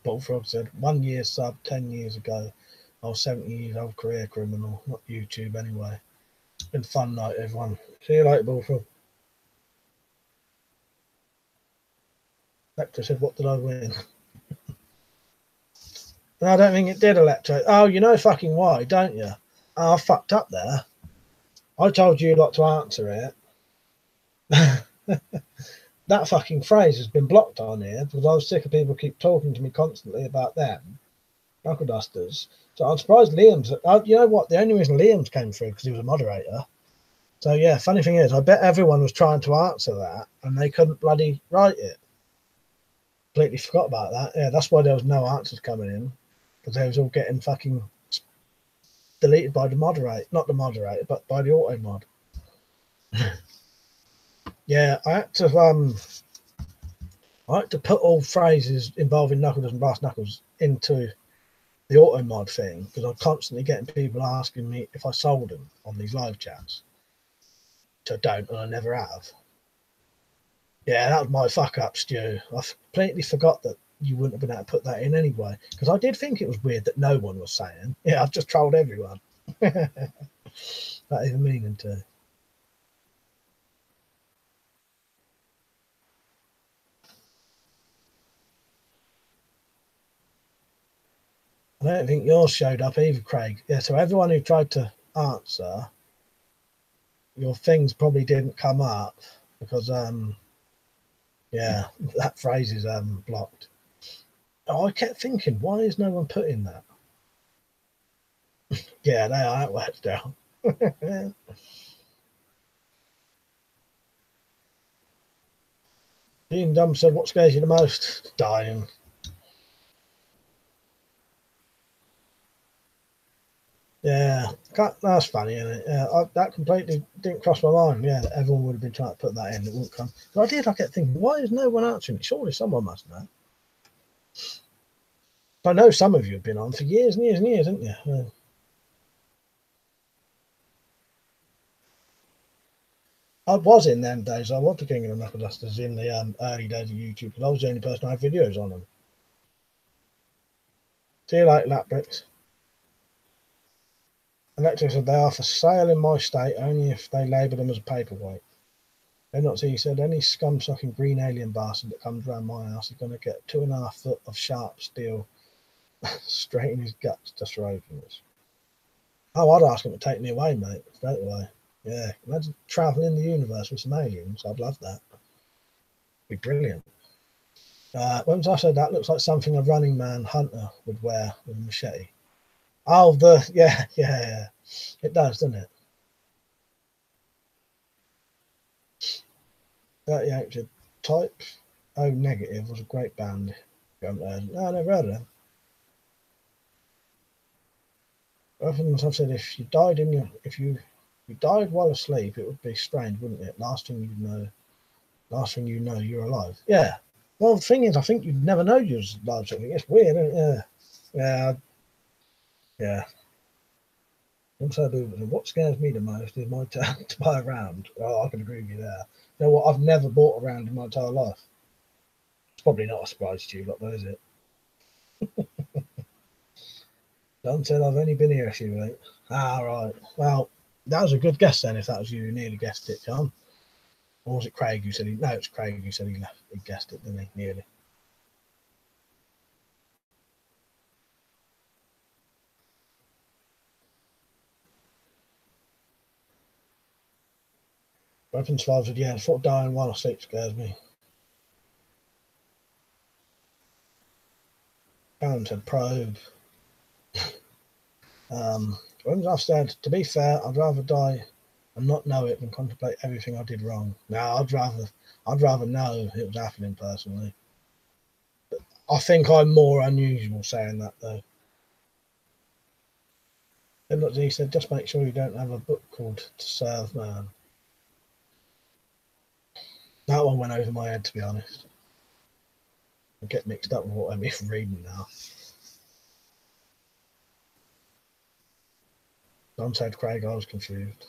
Bullfrog said, 1 year sub, 10 years ago. I was 70 years old career criminal, not YouTube anyway. It's been fun night, everyone. See you later, Bullfrog. Electra said, what did I win? No, I don't think it did, Electro. Oh, you know fucking why, don't you? Oh, I fucked up there. I told you not to answer it. That fucking phrase has been blocked on here because I was sick of people keep talking to me constantly about them. Knuckle Dusters. So I'm surprised Liam's. You know what? The only reason Liam's came through because he was a moderator. So yeah, funny thing is, I bet everyone was trying to answer that and they couldn't bloody write it. Completely forgot about that. Yeah, that's why there was no answers coming in, because they was all getting fucking deleted by the moderator, not the moderator, but by the auto mod. Yeah, I had to put all phrases involving knuckles and brass knuckles into the auto mod thing because I'm constantly getting people asking me if I sold them on these live chats. So I don't, and I never have. Yeah, that was my fuck up, Stu. I completely forgot that you wouldn't have been able to put that in anyway, because I did think it was weird that no one was saying. Yeah, I've just trolled everyone. That is meaning to. I don't think yours showed up either, Craig. Yeah, so everyone who tried to answer, your things probably didn't come up because yeah, that phrase is blocked. Oh, I kept thinking, why is no one putting that? Yeah, they are. That works down. Ian Dumb said, what scares you the most? Dying. Yeah, that's funny, isn't it? Yeah, that completely didn't cross my mind. Yeah, that everyone would have been trying to put that in. It wouldn't come. But I did. I kept thinking, why is no one answering it? Surely someone must know. I know some of you have been on for years and years and years, haven't you? Yeah. I was in them days. I was the king of the knuckle dusters in the early days of YouTube because I was the only person I had videos on them. See you later, Lapbricks. Electric said they are for sale in my state only if they label them as a paperweight. And not he said, any scum-sucking green alien bastard that comes around my house is going to get 2.5 foot of sharp steel straight in his guts just for opening us. Oh, I'd ask him to take me away, mate, straight away. Yeah, imagine travelling the universe with some aliens. I'd love that. Be brilliant. Once I said that looks like something a Running Man hunter would wear with a machete. Oh, yeah. It does, doesn't it? 38 Type O Negative was a great band. You haven't heard? No, I never heard of them. Often I've said, if you died while asleep, it would be strange, wouldn't it? Last thing you know, you're alive. Yeah. Well, the thing is, I think you'd never know you're alive. So it's weird, isn't it? Yeah. Also, what scares me the most is my turn to buy a round. Oh, I can agree with you there. You know what? I've never bought a round in my entire life. It's probably not a surprise to you, lot, though, is it? John said, I've only been here a few weeks. Ah, right. Well, that was a good guess then, if that was you who nearly guessed it, John. Or was it Craig who said he... No, it's Craig who said he guessed it, didn't he? Nearly. Weapons 5 said, yeah, I thought dying while asleep scares me. Karen said, probe. I've said, to be fair, I'd rather die and not know it than contemplate everything I did wrong. No, I'd rather know it was happening personally. But I think I'm more unusual saying that though. Then look, he said, just make sure you don't have a book called To Serve Man. That one went over my head, to be honest. I get mixed up with what I'm even reading now. Don said, Craig, I was confused.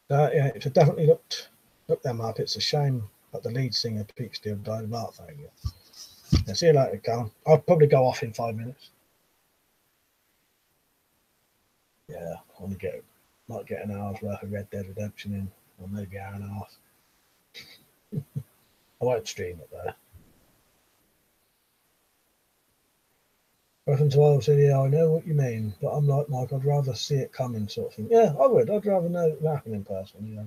Yeah, it definitely looked them up. It's a shame that the lead singer, Pete Steele, died of heart failure. Yeah, see you later, Cal. I'll probably go off in 5 minutes. Yeah, I might get an hour's worth of Red Dead Redemption in, or maybe an hour and a half. I won't stream it though. Reference to I said, yeah, I know what you mean, but I'm like Mike, I'd rather see it coming, sort of thing. Yeah, I would. I'd rather know it happening personally.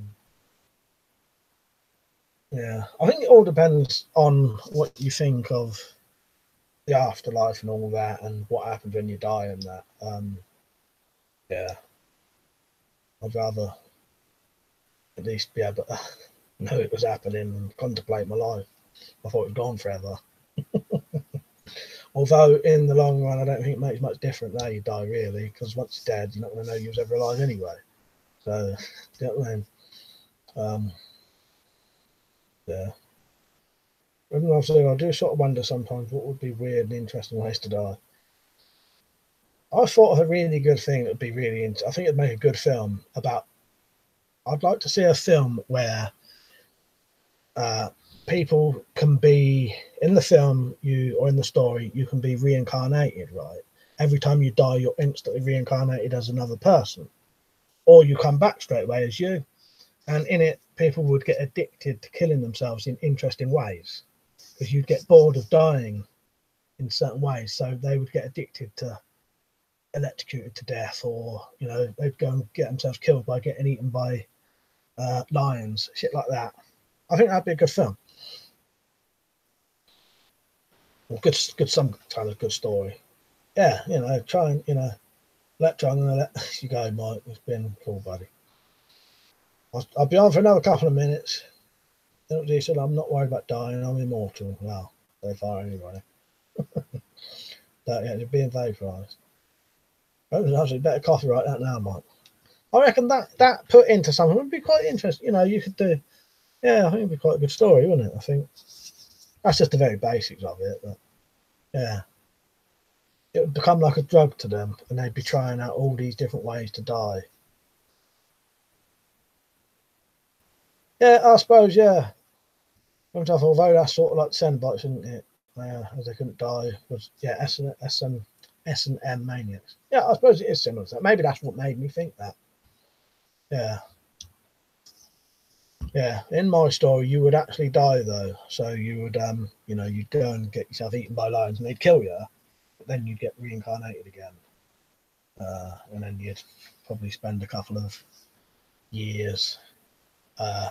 Yeah, I think it all depends on what you think of the afterlife and all that, and what happens when you die and that. Yeah, I'd rather at least be able to know it was happening and contemplate my life. I thought it was gone forever. Although in the long run, I don't think it makes much difference how you die, really, because once you're dead, you're not going to know you was ever alive anyway. So, you know what I mean? Yeah. I do sort of wonder sometimes what would be weird and interesting ways to die. I thought of a really good thing that would be really interesting. I think it'd make a good film about... I'd like to see a film where people can be... In the film, or in the story, you can be reincarnated, right? Every time you die, you're instantly reincarnated as another person. Or you come back straight away as you. And in it, people would get addicted to killing themselves in interesting ways. Because you'd get bored of dying in certain ways. So they would get addicted to electrocuted to death, or, you know, they'd go and get themselves killed by getting eaten by lions, shit like that. I think that'd be a good film. Some kind of good story. Yeah, you know, try and, you know, let you go, Mike. It's been cool, buddy. I'll be on for another couple of minutes. He said, I'm not worried about dying, I'm immortal. Well, so far anyway. Yeah, you're being vaporised. Actually, better coffee right that now, Mike. I reckon that put into something would be quite interesting. You know, you could do... Yeah, I think it'd be quite a good story, wouldn't it? I think that's just the very basics of it, but yeah, it would become like a drug to them, and they'd be trying out all these different ways to die. Yeah, I suppose, yeah. Although that's sort of like Cenobites, isn't it? As they couldn't die, was, yeah, S&M maniacs. Yeah, I suppose it is similar to that. Maybe that's what made me think that. Yeah. Yeah, in my story, you would actually die though. So you would, you know, you'd go and get yourself eaten by lions, and they'd kill you, but then you'd get reincarnated again, and then you'd probably spend a couple of years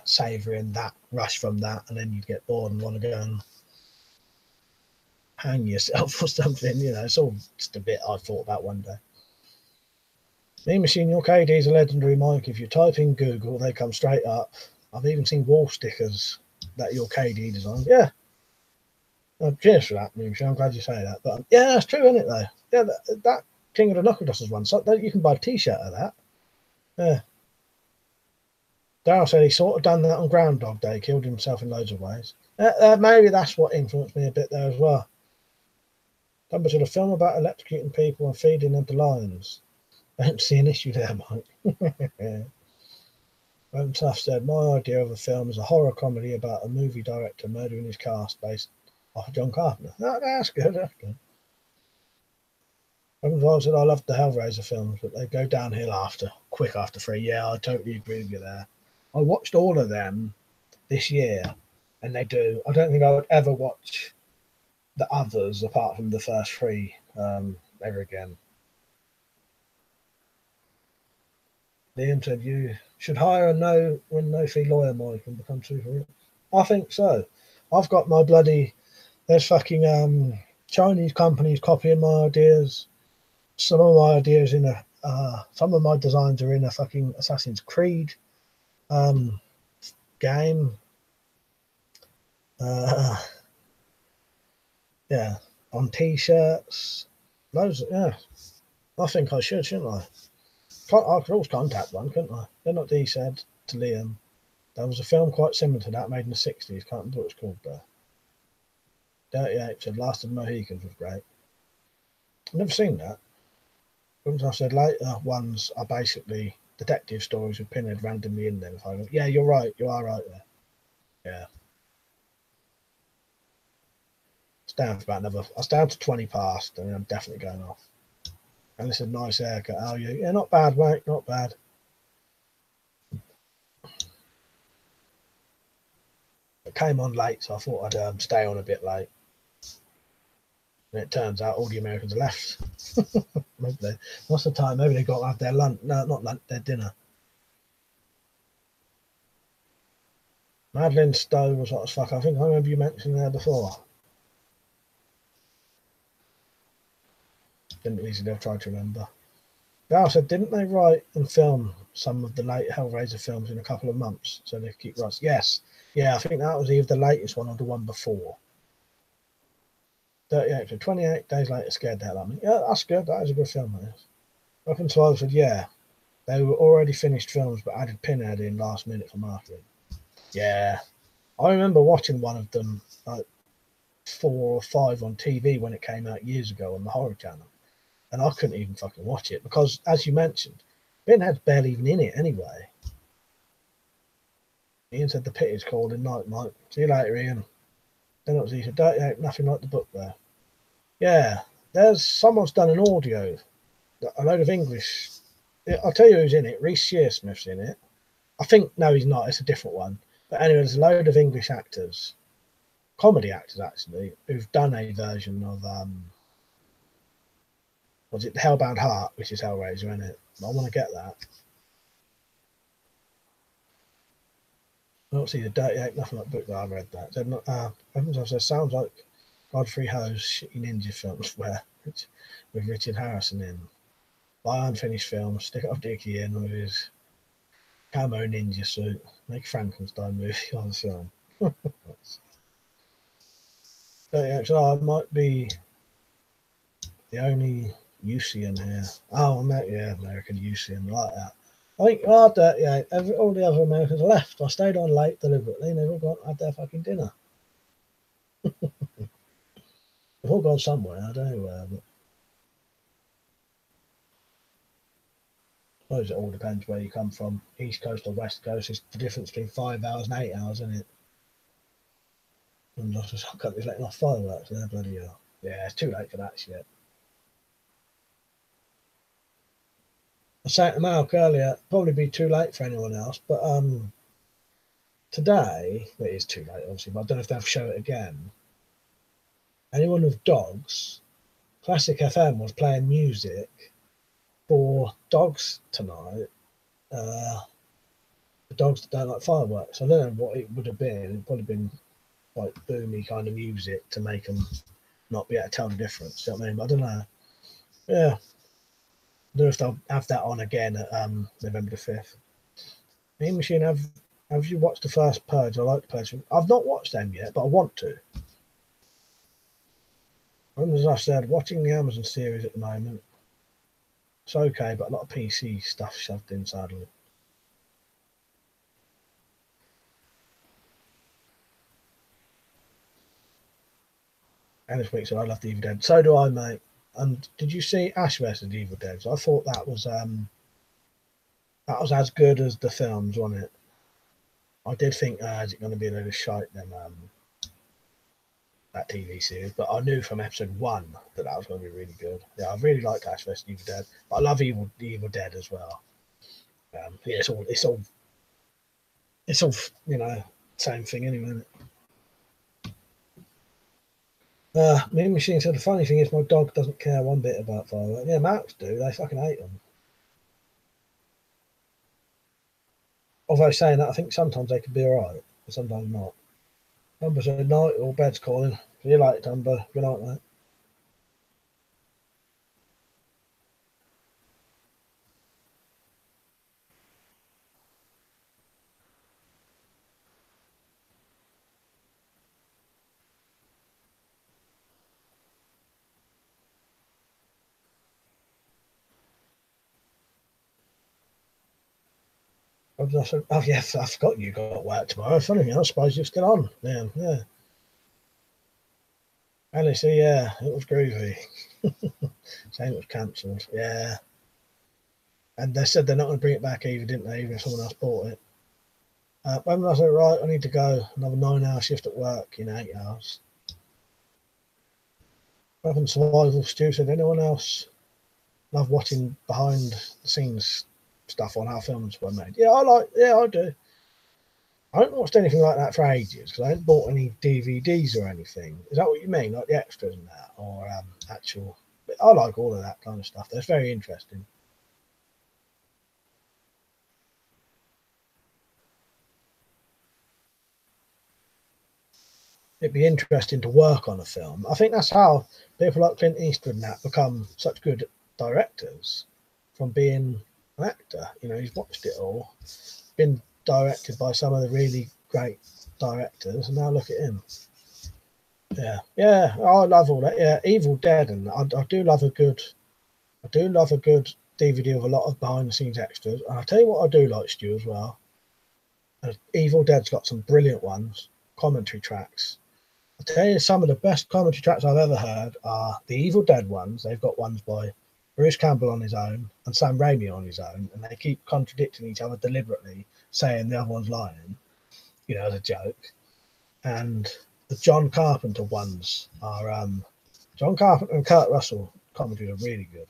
savouring that rush from that, and then you'd get bored and want to go and hang yourself or something. You know, it's all just a bit I thought about one day. Mean Machine, your KD is a legendary mic. If you type in Google, they come straight up. I've even seen wall stickers that your KD designed. Yeah. Cheers for that, Mean Machine. I'm glad you say that. But yeah, that's true, isn't it, though? Yeah, that King of the Knuckle Dusters one. So you can buy a t-shirt of that. Yeah. Darryl said he sort of done that on Groundhog Day, killed himself in loads of ways. Maybe that's what influenced me a bit there as well. Number to the film about electrocuting people and feeding them to lions. I don't see an issue there, Mike. Tough said, my idea of a film is a horror comedy about a movie director murdering his cast based off John Carpenter. That's good, that's good. I said, I loved the Hellraiser films, but they go downhill quick after 3. Yeah, I totally agree with you there. I watched all of them this year, and they do. I don't think I would ever watch the others apart from the first 3 ever again. Liam said, you should hire a no-fee lawyer, Mike, and become super rich. I think so. I've got my bloody... There's fucking Chinese companies copying my ideas. Some of my ideas in some of my designs are in a fucking Assassin's Creed game. Yeah, on t-shirts. Those, yeah. I think I should, shouldn't I? I could always contact one, couldn't I? They're not D said to Liam. There was a film quite similar to that made in the 60s. Can't remember what it's called though. 38 said Last of the Mohicans was great. I've never seen that. I said later ones are basically detective stories with Pinhead randomly in them. If I go, yeah, you're right. You are right there. Yeah. It's down for about another. I was down to 20 past, and I'm definitely going off. And this is a nice haircut. Oh, yeah, not bad, mate. Not bad. It came on late, so I thought I'd stay on a bit late. And it turns out all the Americans are left. What's the time? Maybe they got to have their lunch. No, not lunch, their dinner. Madeline Stowe was hot as fuck. I think I remember you mentioning there before. Didn't easily have tried to remember. Gal said, didn't they write and film some of the late Hellraiser films in a couple of months so they keep runs? Yes. Yeah, I think that was either the latest one or the one before. 38 to 28 days later, scared the hell out of me. Yeah, that's good. That is a good film, that is. Weapons 12 said, yeah, they were already finished films but added Pinhead in last minute for marketing. Yeah. I remember watching one of them, like 4 or 5 on TV when it came out years ago on the Horror Channel. And I couldn't even fucking watch it because, as you mentioned, Pinhead's barely even in it anyway. Ian said the pit is called in night, Mike. See you later, Ian. Then it was he said, 38, nothing like the book there. Yeah, there's someone's done an audio, a load of English. I'll tell you who's in it. Reece Shearsmith's in it. I think, no, he's not. It's a different one. But anyway, there's a load of English actors, comedy actors actually, who've done a version of was it the Hellbound Heart, which is Hellraiser, isn't it? I want to get that. I don't see the 38, nothing like book that I read that. Said, sounds like Godfrey Ho's shitty ninja films where with Richard Harrison in. Buy unfinished film, stick it off Dickie in with his camo ninja suit, make Frankenstein movie on the film. 38, so I might be the only Usian here. Oh, yeah, American Usian, like that. I think, all the other Americans left. I stayed on late deliberately, and they've all gone had their fucking dinner. They've all gone somewhere, I don't know where, but I suppose it all depends where you come from. East Coast or West Coast is the difference between 5 hours and 8 hours, isn't it? And I can't be letting off fireworks there, bloody hell. Yeah, it's too late for that shit. I was saying to Malk earlier, probably be too late for anyone else, but today, it is too late, obviously, but I don't know if they'll show it again. Anyone with dogs, Classic FM was playing music for dogs tonight. The dogs that don't like fireworks. I don't know what it would have been. It'd probably been like boomy kind of music to make them not be able to tell the difference. You know what I mean? But I don't know. Yeah. I don't know if they'll have that on again at November the 5th. Mean Machine, have you watched the first Purge? I like the Purge. I've not watched them yet, but I want to. As I said, watching the Amazon series at the moment. It's okay, but a lot of PC stuff shoved in, sadly. And this week said, I love the Evil Dead. So do I, mate. And did you see Ash vs. Evil Dead? I thought that was as good as the films, wasn't it? I did think, is it going to be a little shite then, that TV series? But I knew from episode 1 that was going to be really good. Yeah, I really liked Ash vs. Evil Dead. But I love Evil Dead as well. Yeah, it's all, you know, same thing anyway, isn't it? Mean Machine said the funny thing is my dog doesn't care one bit about fireworks. Yeah, Max do. They fucking hate them. Although saying that, I think sometimes they can be alright, but sometimes not. Dumber said night, or bed's calling. See you later, Dumber. Good night, mate. I said, oh yeah, I forgot you got work tomorrow. Funny, I suppose you're still on. Yeah. Alice, yeah, it was groovy. Saying it was cancelled. Yeah. And they said they're not going to bring it back either, didn't they? Even if someone else bought it. When I said, right, I need to go. Another 9-hour shift at work in 8 hours. Weapon Survival Stu said, anyone else love watching behind the scenes stuff on how films were made? Yeah, I do. I haven't watched anything like that for ages because I haven't bought any DVDs or anything. Is that what you mean? Like the extras and that? Or actual... I like all of that kind of stuff. That's very interesting. It'd be interesting to work on a film. I think that's how people like Clint Eastwood and that become such good directors, from being an actor. You know, he's watched it all, been directed by some of the really great directors, and now look at him. Yeah, I love all that. Yeah, Evil Dead, and I do love a good DVD with a lot of behind the scenes extras. And I'll tell you what I do like, Stu, as well. Evil Dead's got some brilliant ones, commentary tracks. I'll tell you, some of the best commentary tracks I've ever heard are the Evil Dead ones. They've got ones by Bruce Campbell on his own and Sam Raimi on his own, and they keep contradicting each other deliberately, saying the other one's lying, you know, as a joke. And the John Carpenter ones are John Carpenter and Kurt Russell commentary are really good.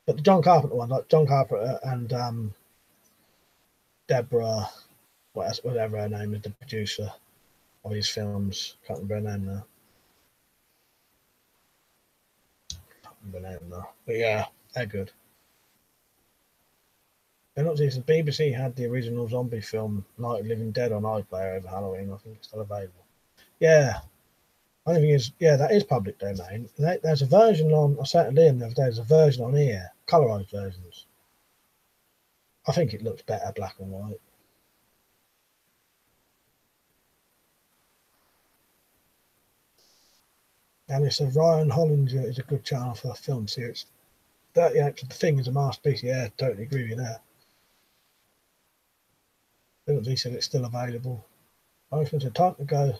But the John Carpenter one, like John Carpenter and Deborah, whatever her name is, the producer of his films, can't remember her name now. But yeah, they're good. They're not decent. BBC had the original zombie film Night of Living Dead on iPlayer over Halloween. I think it's still available. Yeah. The only thing is, yeah, that is public domain. There's a version on, I said to Liam the other day, there's a version on here, colorized versions. I think it looks better black and white. And it says Ryan Hollinger is a good channel for a film series. That, yeah, the Thing is a masterpiece. Yeah, totally agree with you there. He said it's still available. I was going to say, time to go.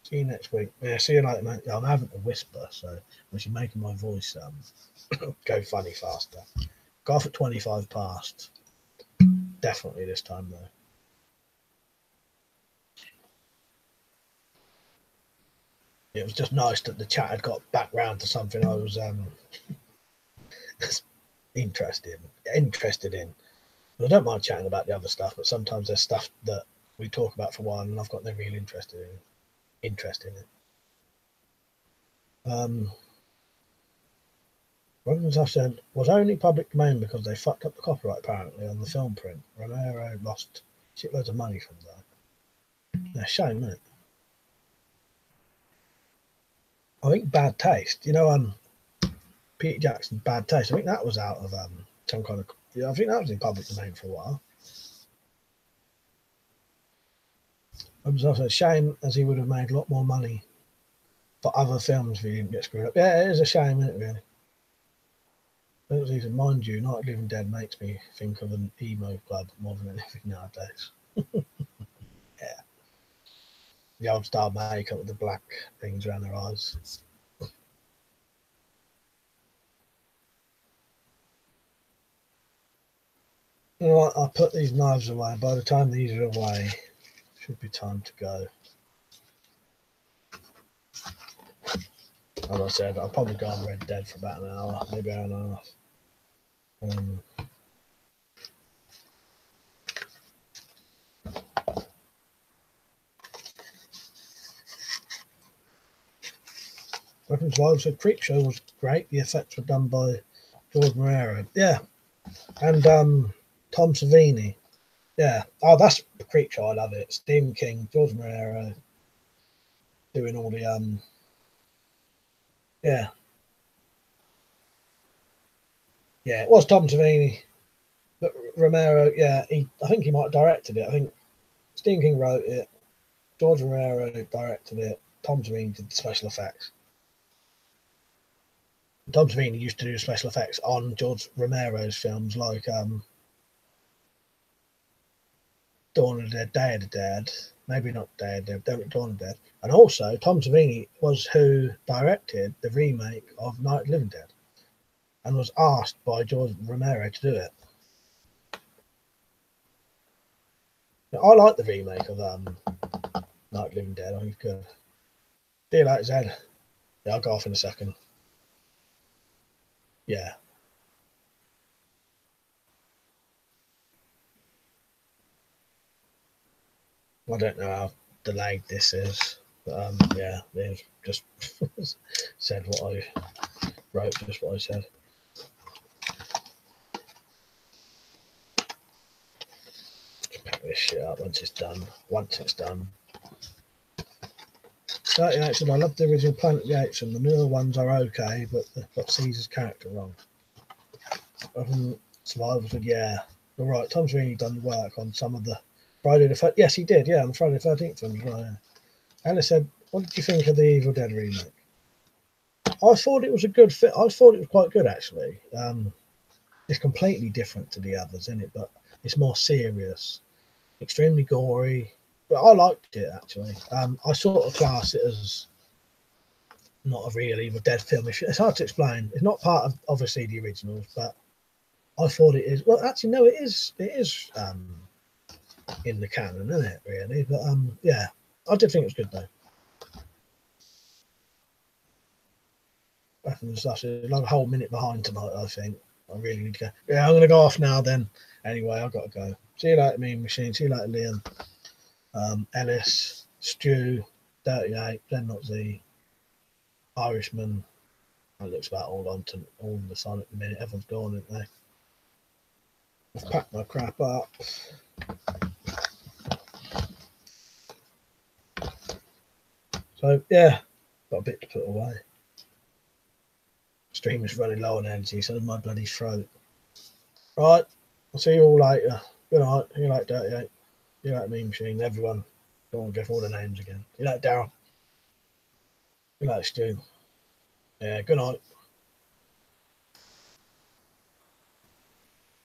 See you next week. Yeah, see you later, mate. I'm having to whisper, so I should make my voice go funny faster. Go off at 25 past. Definitely this time, though. It was just nice that the chat had got back round to something I was interested in. I don't mind chatting about the other stuff, but sometimes there's stuff that we talk about for a while and I've got no real interest in it. Weapons I said was only public domain because they fucked up the copyright apparently on the film print. Romero lost shitloads of money from that. Yeah, shame, isn't it? I think Bad Taste, you know, Peter Jackson's Bad Taste, I think that was out of some kind of, I think that was in public domain for a while. It was also a shame as he would have made a lot more money for other films if he didn't get screwed up. Yeah, it is a shame, isn't it, really? Even mind you, Night of the Living Dead makes me think of an emo club more than anything nowadays. Yeah. The old style makeup with the black things around their eyes. Right, I'll put these knives away. By the time these are away, should be time to go. As I said, I'll probably go on Red Dead for about an hour, maybe an hour and a half. Weapons Live said Creepshow was great. The effects were done by George Romero. Yeah. And Tom Savini. Yeah. Oh, that's Creepshow. I love it. Stephen King, George Romero doing all the yeah. Yeah, it was Tom Savini. But Romero, yeah, I think he might have directed it. I think Stephen King wrote it. George Romero directed it. Tom Savini did the special effects. Tom Savini used to do special effects on George Romero's films like Dawn of the Dead, Day of the Dead, maybe not Day of the Dead, Dawn of the Dead. And also, Tom Savini was who directed the remake of Night of the Living Dead and was asked by George Romero to do it. Now, I like the remake of Night of the Living Dead. I think it's good. See you later, Zed. Yeah, I'll go off in a second. Yeah. I don't know how delayed this is, but yeah, they've just said what I wrote, just what I said. Just pack this shit up once it's done. Once it's done. 38 said, I love the original Planet of the Apes and the newer ones are okay, but they've got Caesar's character wrong. Survival said, yeah, you're right. Tom's really done work on some of the Friday the 13th. Yes, he did, yeah, on the Friday the 13th films. Right, yeah. Alice said, what did you think of the Evil Dead remake? I thought it was a good fit. I thought it was quite good, actually. It's completely different to the others, isn't it? But it's more serious, extremely gory. But I liked it, actually. I sort of class it as not a real Evil Dead film. It's hard to explain. It's not part of, obviously, the originals, but I thought it is. Well, actually, no, it is. It is in the canon, isn't it? Really, but yeah, I did think it was good though. Like a whole minute behind tonight. I think I really need to go. Yeah, I'm gonna go off now. Then anyway, I've got to go. See you later, Mean Machine. See you later, Liam. Ellis, Stu, 38, Glenn Not Z, Irishman. It looks about all on to all the sun at the minute. Everyone's gone, isn't they? I've packed my crap up. So yeah, got a bit to put away. Stream is running low on energy, so does my bloody throat. Right, I'll see you all later. Good night. You like 38. You like Mean Machine. Everyone. Don't want to go for all the names again. You like Daryl. You like Stu. Yeah, good night.